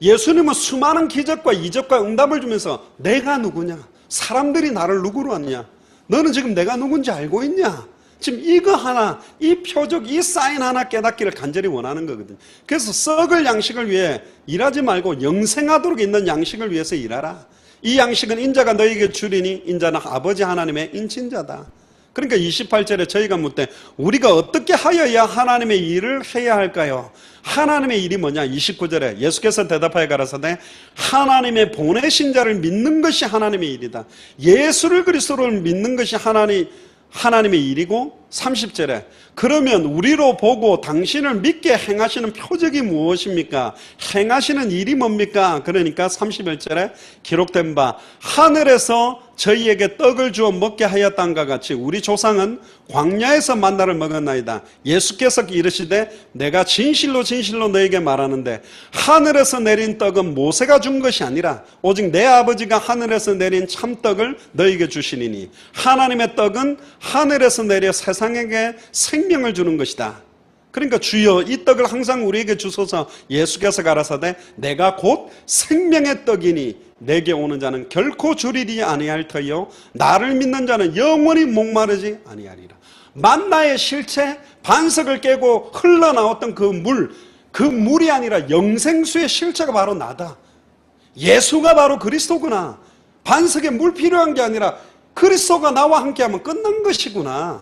예수님은 수많은 기적과 이적과 응답을 주면서 내가 누구냐, 사람들이 나를 누구로 아느냐, 너는 지금 내가 누군지 알고 있냐, 지금 이거 하나, 이 표적, 이 사인 하나 깨닫기를 간절히 원하는 거거든요. 그래서 썩을 양식을 위해 일하지 말고 영생하도록 있는 양식을 위해서 일하라. 이 양식은 인자가 너희에게 주리니 인자는 아버지 하나님의 인친자다. 그러니까 28절에 저희가 묻되 우리가 어떻게 하여야 하나님의 일을 해야 할까요? 하나님의 일이 뭐냐? 29절에 예수께서 대답하여 가라사대 하나님의 보내신 자를 믿는 것이 하나님의 일이다. 예수를 그리스도를 믿는 것이 하나님의 일이고, 30절에 그러면 우리로 보고 당신을 믿게 행하시는 표적이 무엇입니까? 행하시는 일이 뭡니까? 그러니까 31절에 기록된 바 하늘에서 저희에게 떡을 주어 먹게 하였단과 같이 우리 조상은 광야에서 만나를 먹었나이다. 예수께서 이르시되 내가 진실로 진실로 너에게 말하는데 하늘에서 내린 떡은 모세가 준 것이 아니라 오직 내 아버지가 하늘에서 내린 참떡을 너에게 주시리니 하나님의 떡은 하늘에서 내려 세상에게 생명을 주는 것이다. 그러니까 주여 이 떡을 항상 우리에게 주소서. 예수께서 가라사대 내가 곧 생명의 떡이니 내게 오는 자는 결코 줄이지 아니할 터이요 나를 믿는 자는 영원히 목마르지 아니하리라. 만나의 실체, 반석을 깨고 흘러나왔던 그 물이 아니라 영생수의 실체가 바로 나다. 예수가 바로 그리스도구나. 반석에 물 필요한 게 아니라 그리스도가 나와 함께하면 끝난 것이구나.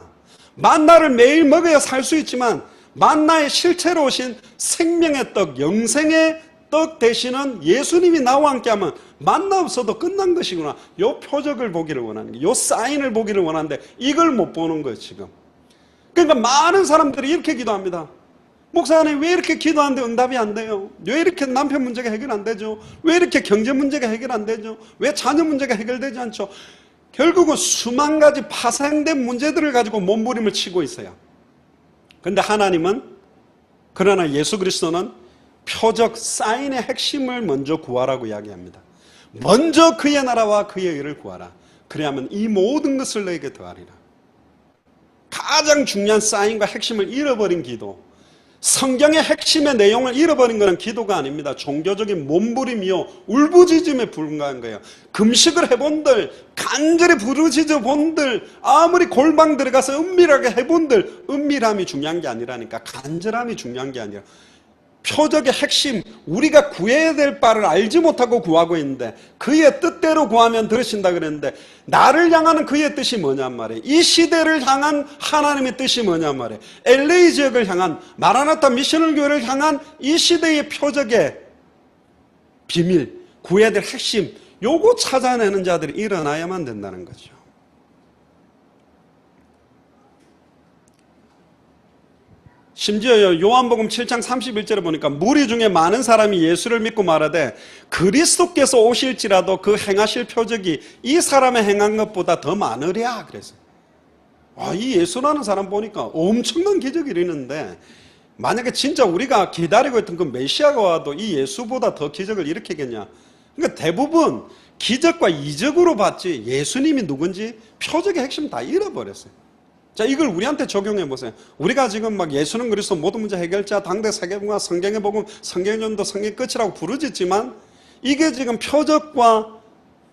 만나를 매일 먹어야 살 수 있지만 만나의 실체로 오신 생명의 떡, 영생의 떡 되시는 예수님이 나와 함께하면 만나 없어도 끝난 것이구나. 요 표적을 보기를 원하는 게, 요 사인을 보기를 원하는데 이걸 못 보는 거예요 지금. 그러니까 많은 사람들이 이렇게 기도합니다. 목사님 왜 이렇게 기도하는데 응답이 안 돼요? 왜 이렇게 남편 문제가 해결 안 되죠? 왜 이렇게 경제 문제가 해결 안 되죠? 왜 자녀 문제가 해결되지 않죠? 결국은 수만 가지 파생된 문제들을 가지고 몸부림을 치고 있어요. 그런데 하나님은, 그러나 예수 그리스도는 표적, 사인의 핵심을 먼저 구하라고 이야기합니다. 먼저 그의 나라와 그의 의를 구하라. 그래야만 이 모든 것을 너에게 더하리라. 가장 중요한 사인과 핵심을 잃어버린 기도, 성경의 핵심의 내용을 잃어버린 것은 기도가 아닙니다. 종교적인 몸부림이요 울부짖음에 불과한 거예요. 금식을 해본들, 간절히 부르짖어 본들, 아무리 골방 들어가서 은밀하게 해본들, 은밀함이 중요한 게 아니라니까. 간절함이 중요한 게 아니라 표적의 핵심, 우리가 구해야 될 바를 알지 못하고 구하고 있는데 그의 뜻대로 구하면 들으신다 그랬는데 나를 향하는 그의 뜻이 뭐냔 말이에요. 이 시대를 향한 하나님의 뜻이 뭐냔 말이에요. LA 지역을 향한, 마라나타 미셔널 교회를 향한 이 시대의 표적의 비밀, 구해야 될 핵심, 요거 찾아내는 자들이 일어나야만 된다는 거죠. 심지어 요한복음 7장 31절에 보니까 무리 중에 많은 사람이 예수를 믿고 말하되 그리스도께서 오실지라도 그 행하실 표적이 이 사람의 행한 것보다 더 많으랴 그래서. 이 예수라는 사람 보니까 엄청난 기적이 일어났는데 만약에 진짜 우리가 기다리고 있던 그 메시아가 와도 이 예수보다 더 기적을 일으키겠냐. 그러니까 대부분 기적과 이적으로 봤지 예수님이 누군지 표적의 핵심 다 잃어버렸어요. 자, 이걸 우리한테 적용해 보세요. 우리가 지금 막 예수는 그리스도 모든 문제 해결자, 당대 세계문화, 성경의 복음, 성경의 전도, 성경의 끝이라고 부르짖지만 이게 지금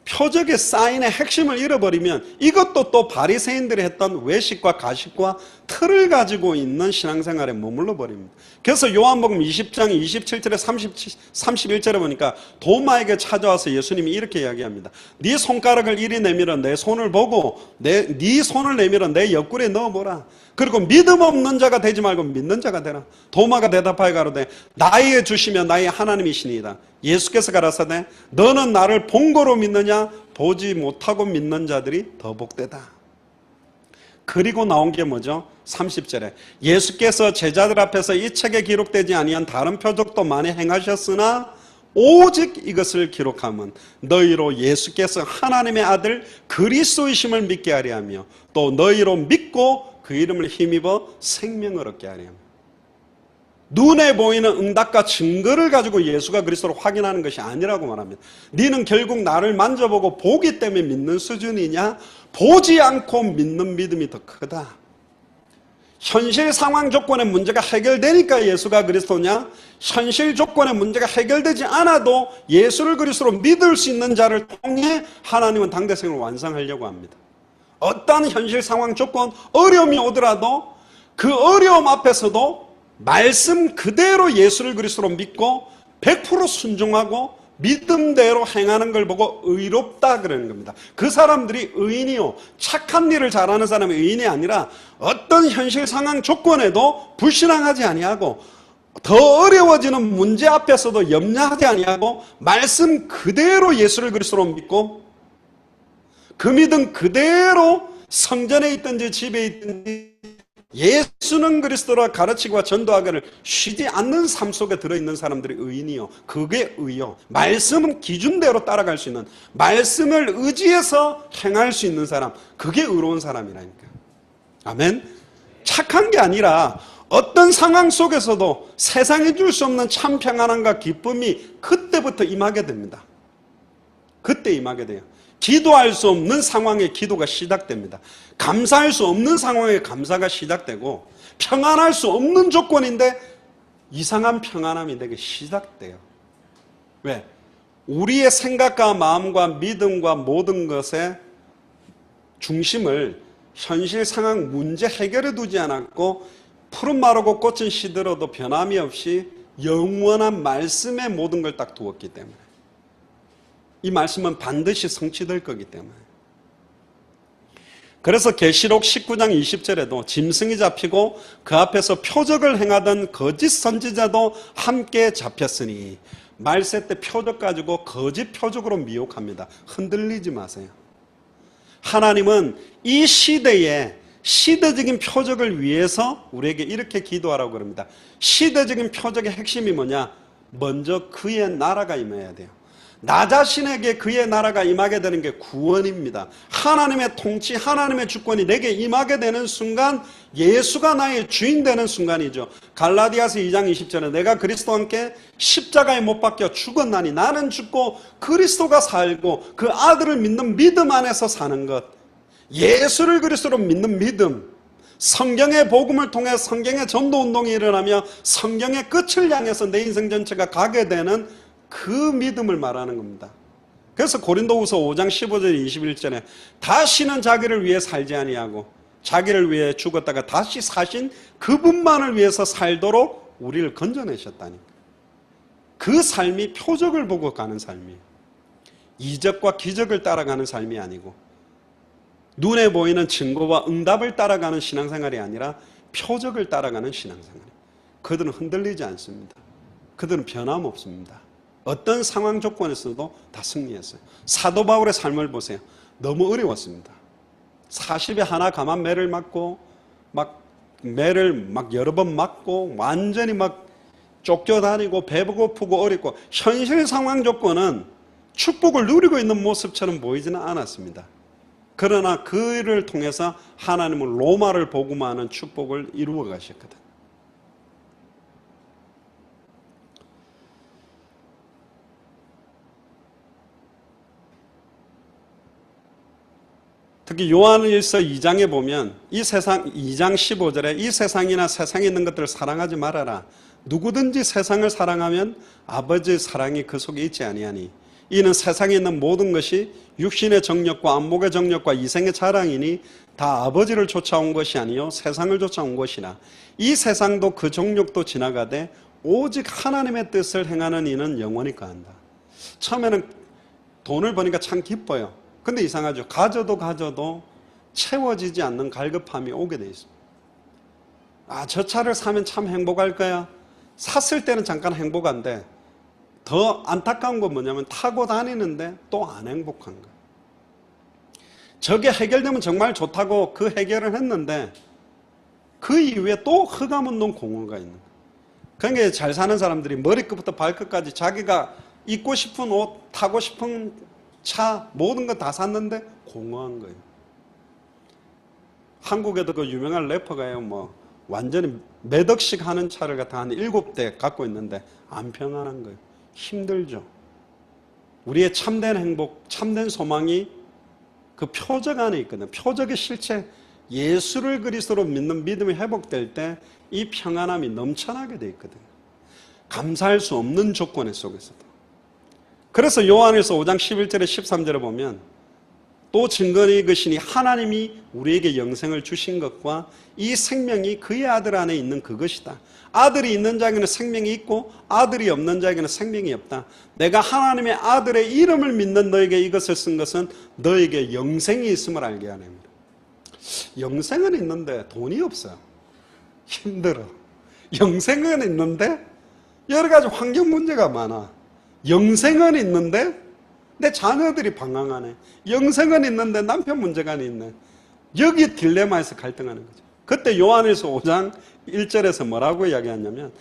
표적의 사인의 핵심을 잃어버리면 이것도 또 바리새인들이 했던 외식과 가식과 틀을 가지고 있는 신앙생활에 머물러 버립니다. 그래서 요한복음 20장 27절에 31절에 보니까 도마에게 찾아와서 예수님이 이렇게 이야기합니다. 네 손가락을 이리 내밀어 내 손을 보고 네 손을 내밀어 내 옆구리에 넣어보라. 그리고 믿음 없는 자가 되지 말고 믿는 자가 되라. 도마가 대답하여 가로되 나의 주시며 나의 하나님이시니이다. 예수께서 가라사대 너는 나를 본 거로 믿느냐 보지 못하고 믿는 자들이 더 복되다. 그리고 나온 게 뭐죠? 30절에 예수께서 제자들 앞에서 이 책에 기록되지 아니한 다른 표적도 많이 행하셨으나 오직 이것을 기록함은 너희로 예수께서 하나님의 아들 그리스도이심을 믿게 하려 하며 또 너희로 믿고 그 이름을 힘입어 생명을 얻게 하려 합니다. 눈에 보이는 응답과 증거를 가지고 예수가 그리스도를 확인하는 것이 아니라고 말합니다. 너는 결국 나를 만져보고 보기 때문에 믿는 수준이냐? 보지 않고 믿는 믿음이 더 크다. 현실 상황 조건의 문제가 해결되니까 예수가 그리스도냐? 현실 조건의 문제가 해결되지 않아도 예수를 그리스도로 믿을 수 있는 자를 통해 하나님은 당대생을 완성하려고 합니다. 어떤 현실 상황 조건, 어려움이 오더라도 그 어려움 앞에서도 말씀 그대로 예수를 그리스도로 믿고 100% 순종하고 믿음대로 행하는 걸 보고 의롭다 그러는 겁니다. 그 사람들이 의인이요, 착한 일을 잘하는 사람이 의인이 아니라 어떤 현실 상황 조건에도 불신앙하지 아니하고 더 어려워지는 문제 앞에서도 염려하지 아니하고 말씀 그대로 예수를 그리스도로 믿고 그 믿음 그대로 성전에 있든지 집에 있든지 예수는 그리스도라 가르치고 전도하기를 쉬지 않는 삶 속에 들어있는 사람들이 의인이요. 그게 의요. 말씀은 기준대로 따라갈 수 있는, 말씀을 의지해서 행할 수 있는 사람, 그게 의로운 사람이라니까. 아멘. 착한 게 아니라 어떤 상황 속에서도 세상에 줄 수 없는 참 평안함과 기쁨이 그때부터 임하게 됩니다. 그때 임하게 돼요. 기도할 수 없는 상황에 기도가 시작됩니다. 감사할 수 없는 상황에 감사가 시작되고 평안할 수 없는 조건인데 이상한 평안함이 되게 시작돼요. 왜? 우리의 생각과 마음과 믿음과 모든 것의 중심을 현실 상황 문제 해결에 두지 않았고 푸른 마르고 꽃은 시들어도 변함이 없이 영원한 말씀에 모든 걸 딱 두었기 때문에 이 말씀은 반드시 성취될 거기 때문에. 그래서 계시록 19장 20절에도 짐승이 잡히고 그 앞에서 표적을 행하던 거짓 선지자도 함께 잡혔으니 말세 때 표적 가지고 거짓 표적으로 미혹합니다. 흔들리지 마세요. 하나님은 이 시대에 시대적인 표적을 위해서 우리에게 이렇게 기도하라고 그럽니다. 시대적인 표적의 핵심이 뭐냐? 먼저 그의 나라가 임해야 돼요. 나 자신에게 그의 나라가 임하게 되는 게 구원입니다. 하나님의 통치, 하나님의 주권이 내게 임하게 되는 순간 예수가 나의 주인 되는 순간이죠. 갈라디아서 2장 20절에 내가 그리스도와 함께 십자가에 못 박혀 죽었나니 나는 죽고 그리스도가 살고 그 아들을 믿는 믿음 안에서 사는 것. 예수를 그리스도로 믿는 믿음. 성경의 복음을 통해 성경의 전도운동이 일어나며 성경의 끝을 향해서 내 인생 전체가 가게 되는 그 믿음을 말하는 겁니다. 그래서 고린도후서 5장 15절 21절에 다시는 자기를 위해 살지 아니하고 자기를 위해 죽었다가 다시 사신 그분만을 위해서 살도록 우리를 건져내셨다니까. 그 삶이 표적을 보고 가는 삶이에요. 이적과 기적을 따라가는 삶이 아니고 눈에 보이는 증거와 응답을 따라가는 신앙생활이 아니라 표적을 따라가는 신앙생활이에요. 그들은 흔들리지 않습니다. 그들은 변함없습니다. 어떤 상황 조건에서도 다 승리했어요. 사도 바울의 삶을 보세요. 너무 어려웠습니다. 40에 하나 감한 매를 맞고 매를 여러 번 맞고 완전히 쫓겨다니고 배고프고 어렵고 현실 상황 조건은 축복을 누리고 있는 모습처럼 보이지는 않았습니다. 그러나 그를 통해서 하나님은 로마를 복음하는 축복을 이루어 가셨거든. 특히 요한일서 2장에 보면 이 세상 2장 15절에 이 세상이나 세상에 있는 것들을 사랑하지 말아라. 누구든지 세상을 사랑하면 아버지의 사랑이 그 속에 있지 아니하니 이는 세상에 있는 모든 것이 육신의 정욕과 안목의 정욕과 이생의 자랑이니 다 아버지를 쫓아온 것이 아니요 세상을 쫓아온 것이라. 이 세상도 그 정욕도 지나가되 오직 하나님의 뜻을 행하는 이는 영원히 거한다. 처음에는 돈을 버니까 참 기뻐요. 근데 이상하죠. 가져도 채워지지 않는 갈급함이 오게 돼 있습니다. 아, 저 차를 사면 참 행복할 거야. 샀을 때는 잠깐 행복한데 더 안타까운 건 뭐냐면 타고 다니는데 또 안 행복한 거예요. 저게 해결되면 정말 좋다고 그 해결을 했는데 그 이후에 또 흑암 놓은 공허가 있는 거예요. 그러니까 잘 사는 사람들이 머리끝부터 발끝까지 자기가 입고 싶은 옷, 타고 싶은 차, 모든 거 다 샀는데 공허한 거예요. 한국에도 그 유명한 래퍼가요, 완전히 몇 억씩 하는 차를 갖다 한 7대 갖고 있는데 안 평안한 거예요. 힘들죠. 우리의 참된 행복, 참된 소망이 그 표적 안에 있거든요. 표적의 실체, 예수를 그리스도로 믿는 믿음이 회복될 때 이 평안함이 넘쳐나게 돼 있거든요. 감사할 수 없는 조건 속에서도. 그래서 요한일서 5장 11절에 13절에 보면 또 증거의 것이니 하나님이 우리에게 영생을 주신 것과 이 생명이 그의 아들 안에 있는 그것이다. 아들이 있는 자에게는 생명이 있고 아들이 없는 자에게는 생명이 없다. 내가 하나님의 아들의 이름을 믿는 너에게 이것을 쓴 것은 너에게 영생이 있음을 알게 하렵니다. 영생은 있는데 돈이 없어요. 힘들어. 영생은 있는데 여러 가지 환경 문제가 많아. 영생은 있는데 내 자녀들이 방황하네. 영생은 있는데 남편 문제가 있네. 여기 딜레마에서 갈등하는 거죠. 그때 요한일서 5장 1절에서 뭐라고 이야기하냐면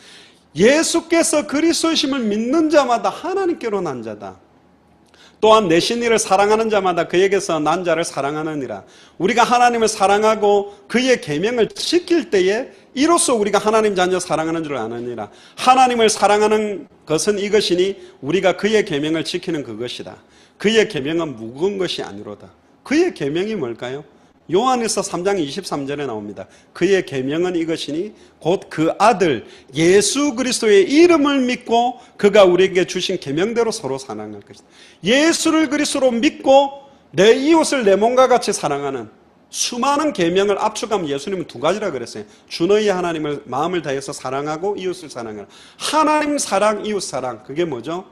예수께서 그리스도이심을 믿는 자마다 하나님께로 난 자다. 또한 내신 이를 사랑하는 자마다 그에게서 난 자를 사랑하느니라. 우리가 하나님을 사랑하고 그의 계명을 지킬 때에 이로써 우리가 하나님 자녀 사랑하는 줄 아느니라. 하나님을 사랑하는 것은 이것이니 우리가 그의 계명을 지키는 그것이다. 그의 계명은 무거운 것이 아니로다. 그의 계명이 뭘까요? 요한일서 3장 23절에 나옵니다. 그의 계명은 이것이니 곧 그 아들 예수 그리스도의 이름을 믿고 그가 우리에게 주신 계명대로 서로 사랑할 것이다. 예수를 그리스도로 믿고 내 이웃을 내 몸과 같이 사랑하는 수많은 계명을 압축하면 예수님은 두 가지라 그랬어요. 주 너희 하나님을 마음을 다해서 사랑하고 이웃을 사랑하라. 하나님 사랑, 이웃 사랑. 그게 뭐죠?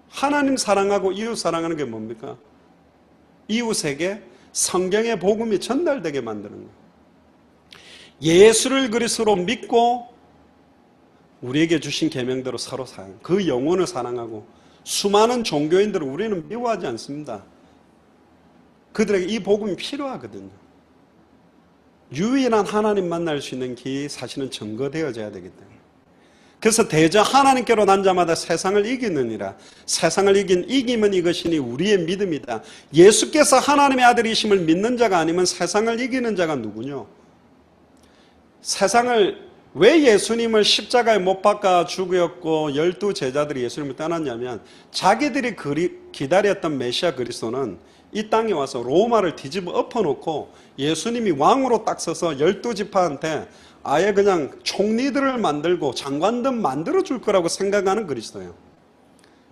하나님 사랑하고 이웃 사랑하는 게 뭡니까? 이웃에게 성경의 복음이 전달되게 만드는 거예요. 예수를 그리스도로 믿고 우리에게 주신 계명대로 서로 사랑, 그 영혼을 사랑하고 수많은 종교인들을 우리는 미워하지 않습니다. 그들에게 이 복음이 필요하거든요. 유일한 하나님 만날 수 있는 길이 사실은 증거되어져야 되기 때문에. 그래서 대저 하나님께로 난 자마다 세상을 이기느니라. 세상을 이김은 이것이니 우리의 믿음이다. 예수께서 하나님의 아들이심을 믿는 자가 아니면 세상을 이기는 자가 누구뇨? 세상을 왜 예수님을 십자가에 못 박아 죽였고 12제자들이 예수님을 떠났냐면 자기들이 기다렸던 메시아 그리스도는 이 땅에 와서 로마를 뒤집어 엎어놓고 예수님이 왕으로 딱 서서 12지파한테 아예 그냥 총리들을 만들고 장관들 만들어줄 거라고 생각하는 그리스도예요.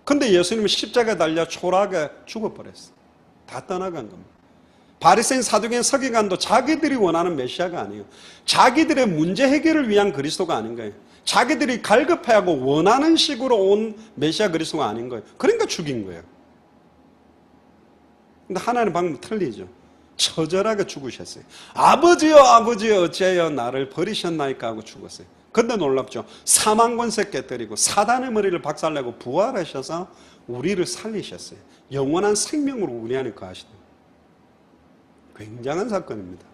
근데 예수님은 십자가에 달려 초라하게 죽어버렸어요. 다 떠나간 겁니다. 바리새인 사두개인 서기관도 자기들이 원하는 메시아가 아니에요. 자기들의 문제 해결을 위한 그리스도가 아닌 거예요. 자기들이 갈급해하고 원하는 식으로 온 메시아 그리스도가 아닌 거예요. 그러니까 죽인 거예요. 근데 하나님 방법 틀리죠. 처절하게 죽으셨어요. 아버지여 아버지여 어찌하여 나를 버리셨나이까 하고 죽었어요. 근데 놀랍죠. 사망 권세 깨뜨리고 사단의 머리를 박살내고 부활하셔서 우리를 살리셨어요. 영원한 생명으로 우리 안에 거하시다. 굉장한 사건입니다.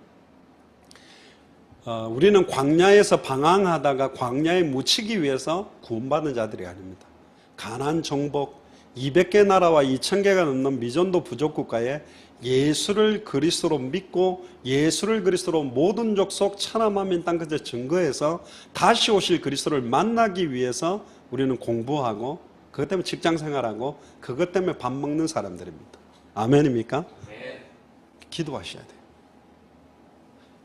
우리는 광야에서 방황하다가 광야에 묻히기 위해서 구원받은 자들이 아닙니다. 가나안 정복 200개 나라와 2000개가 넘는 미전도 부족 국가에 예수를 그리스도로 믿고 예수를 그리스도로 모든 족속 천하만민 땅끝에 증거해서 다시 오실 그리스도를 만나기 위해서 우리는 공부하고 그것 때문에 직장생활하고 그것 때문에 밥 먹는 사람들입니다. 아멘입니까? 기도하셔야 돼요.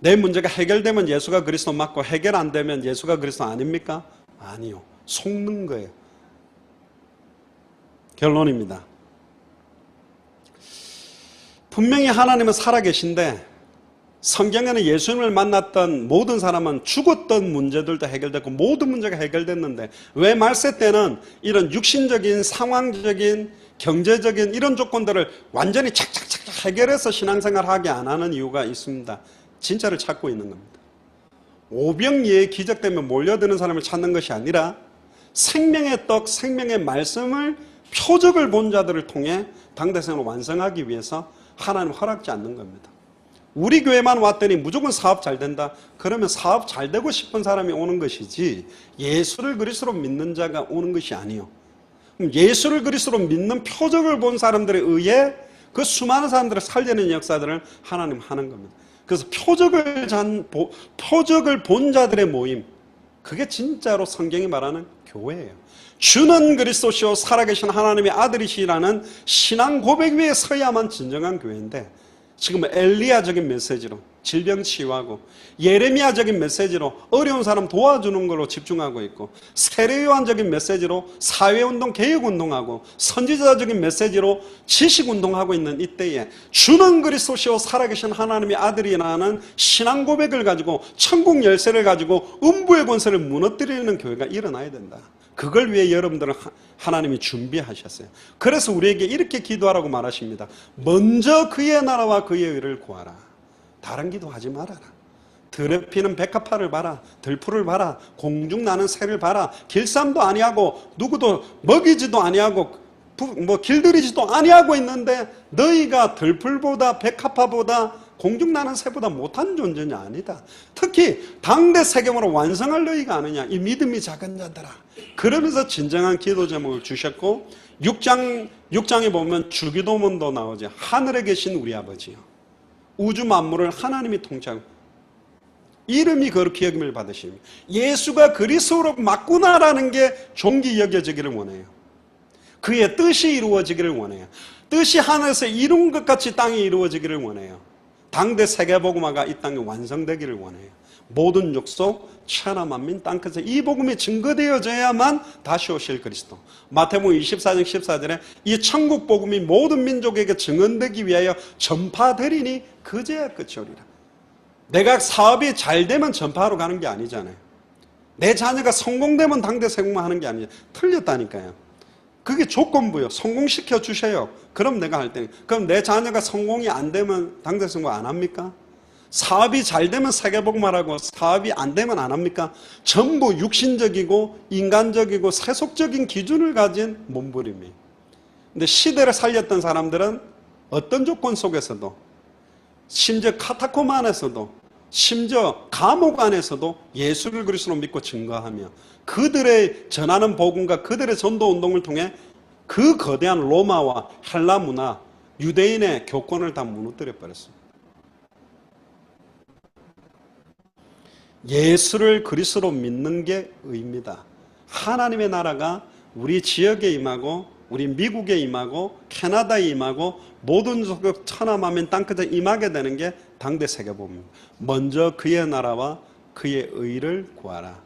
내 문제가 해결되면 예수가 그리스도 맞고 해결 안 되면 예수가 그리스도 아닙니까? 아니요. 속는 거예요. 결론입니다. 분명히 하나님은 살아계신데 성경에는 예수님을 만났던 모든 사람은 죽었던 문제들도 해결됐고 모든 문제가 해결됐는데 왜 말세 때는 이런 육신적인 상황적인 경제적인 이런 조건들을 완전히 착착착 해결해서 신앙생활하게 안 하는 이유가 있습니다. 진짜를 찾고 있는 겁니다. 오병이의 기적 때문에 몰려드는 사람을 찾는 것이 아니라 생명의 떡, 생명의 말씀을 표적을 본 자들을 통해 당대생을 완성하기 위해서 하나님 허락지 않는 겁니다. 우리 교회만 왔더니 무조건 사업 잘 된다. 그러면 사업 잘 되고 싶은 사람이 오는 것이지 예수를 그리스도로 믿는 자가 오는 것이 아니요. 예수를 그리스도로 믿는 표적을 본 사람들에 의해 그 수많은 사람들을 살리는 역사들을 하나님 하는 겁니다. 그래서 표적을 본 자들의 모임, 그게 진짜로 성경이 말하는 교회예요. 주는 그리스도시요 살아계신 하나님의 아들이시라는 신앙 고백 위에 서야만 진정한 교회인데 지금 엘리야적인 메시지로 질병 치유하고 예레미야적인 메시지로 어려운 사람 도와주는 걸로 집중하고 있고 세례요한적인 메시지로 사회운동 개혁운동하고 선지자적인 메시지로 지식운동하고 있는 이때에 주는 그리스도시요 살아계신 하나님의 아들이라는 신앙 고백을 가지고 천국 열쇠를 가지고 음부의 권세를 무너뜨리는 교회가 일어나야 된다. 그걸 위해 여러분들은 하나님이 준비하셨어요. 그래서 우리에게 이렇게 기도하라고 말하십니다. 먼저 그의 나라와 그의 의를 구하라. 다른 기도하지 말아라. 들에 피는 백합화를 봐라. 들풀을 봐라. 공중 나는 새를 봐라. 길쌈도 아니하고 누구도 먹이지도 아니하고 길들이지도 아니하고 있는데 너희가 들풀보다 백합화보다 공중 나는 새보다 못한 존재냐? 아니다. 특히 당대 세겜으로 완성할 너희가 아느냐? 이 믿음이 작은 자들아. 그러면서 진정한 기도 제목을 주셨고 6장에 보면 주기도문도 나오죠. 하늘에 계신 우리 아버지요. 우주 만물을 하나님이 통치하고 이름이 거룩히 여김을 받으십니다. 예수가 그리스도로 맞구나라는 게 존귀 여겨지기를 원해요. 그의 뜻이 이루어지기를 원해요. 뜻이 하늘에서 이룬 것 같이 땅에 이루어지기를 원해요. 당대 세계복음화가 이 땅에 완성되기를 원해요. 모든 족속 천하 만민 땅끝에 이 복음이 증거되어져야만 다시 오실 그리스도. 마태복음 24장 14절에 이 천국 복음이 모든 민족에게 증언되기 위하여 전파되리니 그제야 끝이 오리라. 내가 사업이 잘 되면 전파하러 가는 게 아니잖아요. 내 자녀가 성공되면 당대 세공만 하는 게 아니죠. 틀렸다니까요. 그게 조건부요. 성공시켜 주셔요. 그럼 내가 할 때. 그럼 내 자녀가 성공이 안 되면 당대 세공 안 합니까? 사업이 잘 되면 세계복음화라고 사업이 안 되면 안 합니까? 전부 육신적이고 인간적이고 세속적인 기준을 가진 몸부림이에요. 근데 시대를 살렸던 사람들은 어떤 조건 속에서도 심지어 카타콤 안에서도 심지어 감옥 안에서도 예수를 그리스도로 믿고 증거하며 그들의 전하는 복음과 그들의 전도 운동을 통해 그 거대한 로마와 헬라 문화, 유대인의 교권을 다 무너뜨려 버렸습니다. 예수를 그리스도로 믿는 게 의입니다. 하나님의 나라가 우리 지역에 임하고 우리 미국에 임하고 캐나다에 임하고 모든 천하 만민 땅끝에 임하게 되는 게 당대 세계복음입니다. 먼저 그의 나라와 그의 의를 구하라.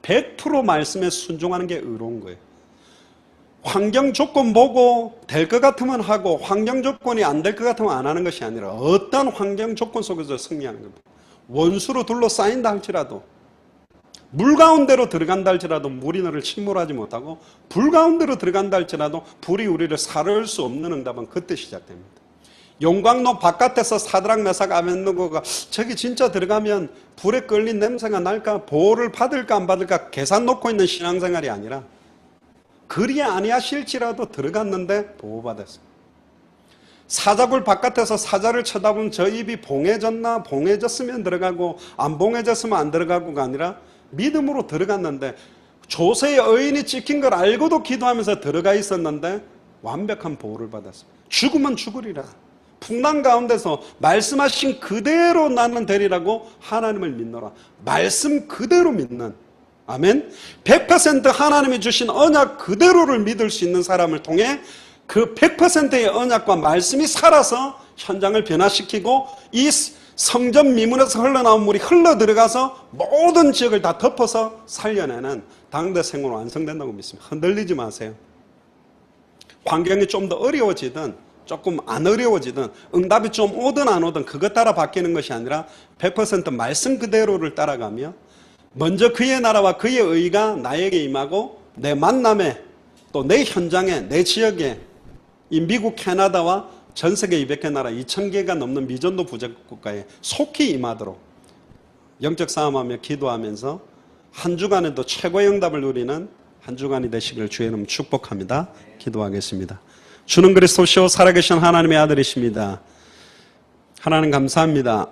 100% 말씀에 순종하는 게 의로운 거예요. 환경 조건 보고 될 것 같으면 하고 환경 조건이 안 될 것 같으면 안 하는 것이 아니라 어떤 환경 조건 속에서 승리하는 겁니다. 원수로 둘러싸인다 할지라도 물 가운데로 들어간다 할지라도 물이 너를 침몰하지 못하고 불 가운데로 들어간다 할지라도 불이 우리를 사를 수 없는 응답은 그때 시작됩니다. 용광로 바깥에서 사드락 메삭 아벤느고가 저기 진짜 들어가면 불에 끌린 냄새가 날까 보호를 받을까 안 받을까 계산 놓고 있는 신앙생활이 아니라 그리 아니하실지라도 들어갔는데 보호받았어요. 사자굴 바깥에서 사자를 쳐다보면 저 입이 봉해졌나 봉해졌으면 들어가고 안 봉해졌으면 안 들어가고가 아니라 믿음으로 들어갔는데 조세의 의인이 찍힌 걸 알고도 기도하면서 들어가 있었는데 완벽한 보호를 받았습니다. 죽으면 죽으리라. 풍랑 가운데서 말씀하신 그대로 나는 되리라고 하나님을 믿노라. 말씀 그대로 믿는, 아멘. 100% 하나님이 주신 언약 그대로를 믿을 수 있는 사람을 통해 그 100%의 언약과 말씀이 살아서 현장을 변화시키고 이 성전 미문에서 흘러나온 물이 흘러 들어가서 모든 지역을 다 덮어서 살려내는 당대 생으로 완성된다고 믿습니다. 흔들리지 마세요. 환경이 좀 더 어려워지든 조금 안 어려워지든 응답이 좀 오든 안 오든 그것 따라 바뀌는 것이 아니라 100% 말씀 그대로를 따라가며 먼저 그의 나라와 그의 의가 나에게 임하고 내 만남에 또 내 현장에 내 지역에 이 미국 캐나다와 전 세계 200개 나라 2000개가 넘는 미전도 부족국가에 속히 임하도록 영적 싸움하며 기도하면서 한 주간에도 최고의 응답을 누리는 한 주간이 되시기를 주의 이름 축복합니다. 기도하겠습니다. 주는 그리스도시요 살아계신 하나님의 아들이십니다. 하나님 감사합니다.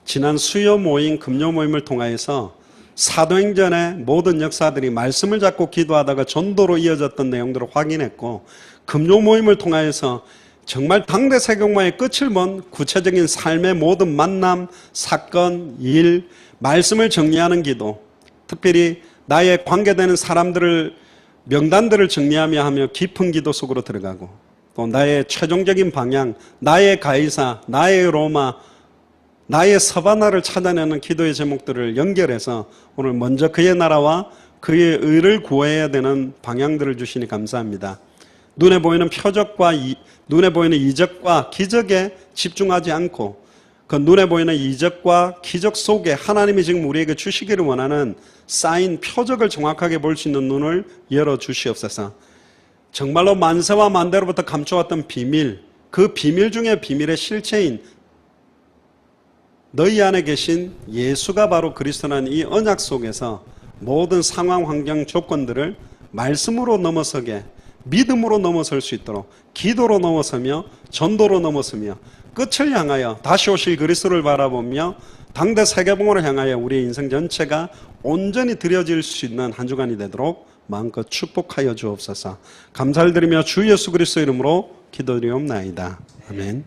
지난 수요 모임, 금요 모임을 통하여서 사도행전의 모든 역사들이 말씀을 잡고 기도하다가 전도로 이어졌던 내용들을 확인했고 금요 모임을 통하여서 정말 당대 세경마의 끝을 본 구체적인 삶의 모든 만남, 사건, 일, 말씀을 정리하는 기도, 특별히 나의 관계되는 사람들을 명단들을 정리하며 하며 깊은 기도 속으로 들어가고 또 나의 최종적인 방향, 나의 가이사, 나의 로마, 나의 서바나를 찾아내는 기도의 제목들을 연결해서 오늘 먼저 그의 나라와 그의 의를 구해야 되는 방향들을 주시니 감사합니다. 눈에 보이는 표적과 눈에 보이는 이적과 기적에 집중하지 않고 그 눈에 보이는 이적과 기적 속에 하나님이 지금 우리에게 주시기를 원하는 사인, 표적을 정확하게 볼 수 있는 눈을 열어주시옵소서. 정말로 만세와 만대로부터 감춰왔던 비밀, 그 비밀 중에 비밀의 실체인 너희 안에 계신 예수가 바로 그리스도라는 이 언약 속에서 모든 상황, 환경, 조건들을 말씀으로 넘어서게 믿음으로 넘어설 수 있도록 기도로 넘어서며 전도로 넘어서며 끝을 향하여 다시 오실 그리스도를 바라보며 당대 세계봉으로 향하여 우리의 인생 전체가 온전히 드려질 수 있는 한 주간이 되도록 마음껏 축복하여 주옵소서. 감사를 드리며 주 예수 그리스도 이름으로 기도드리옵나이다. 아멘.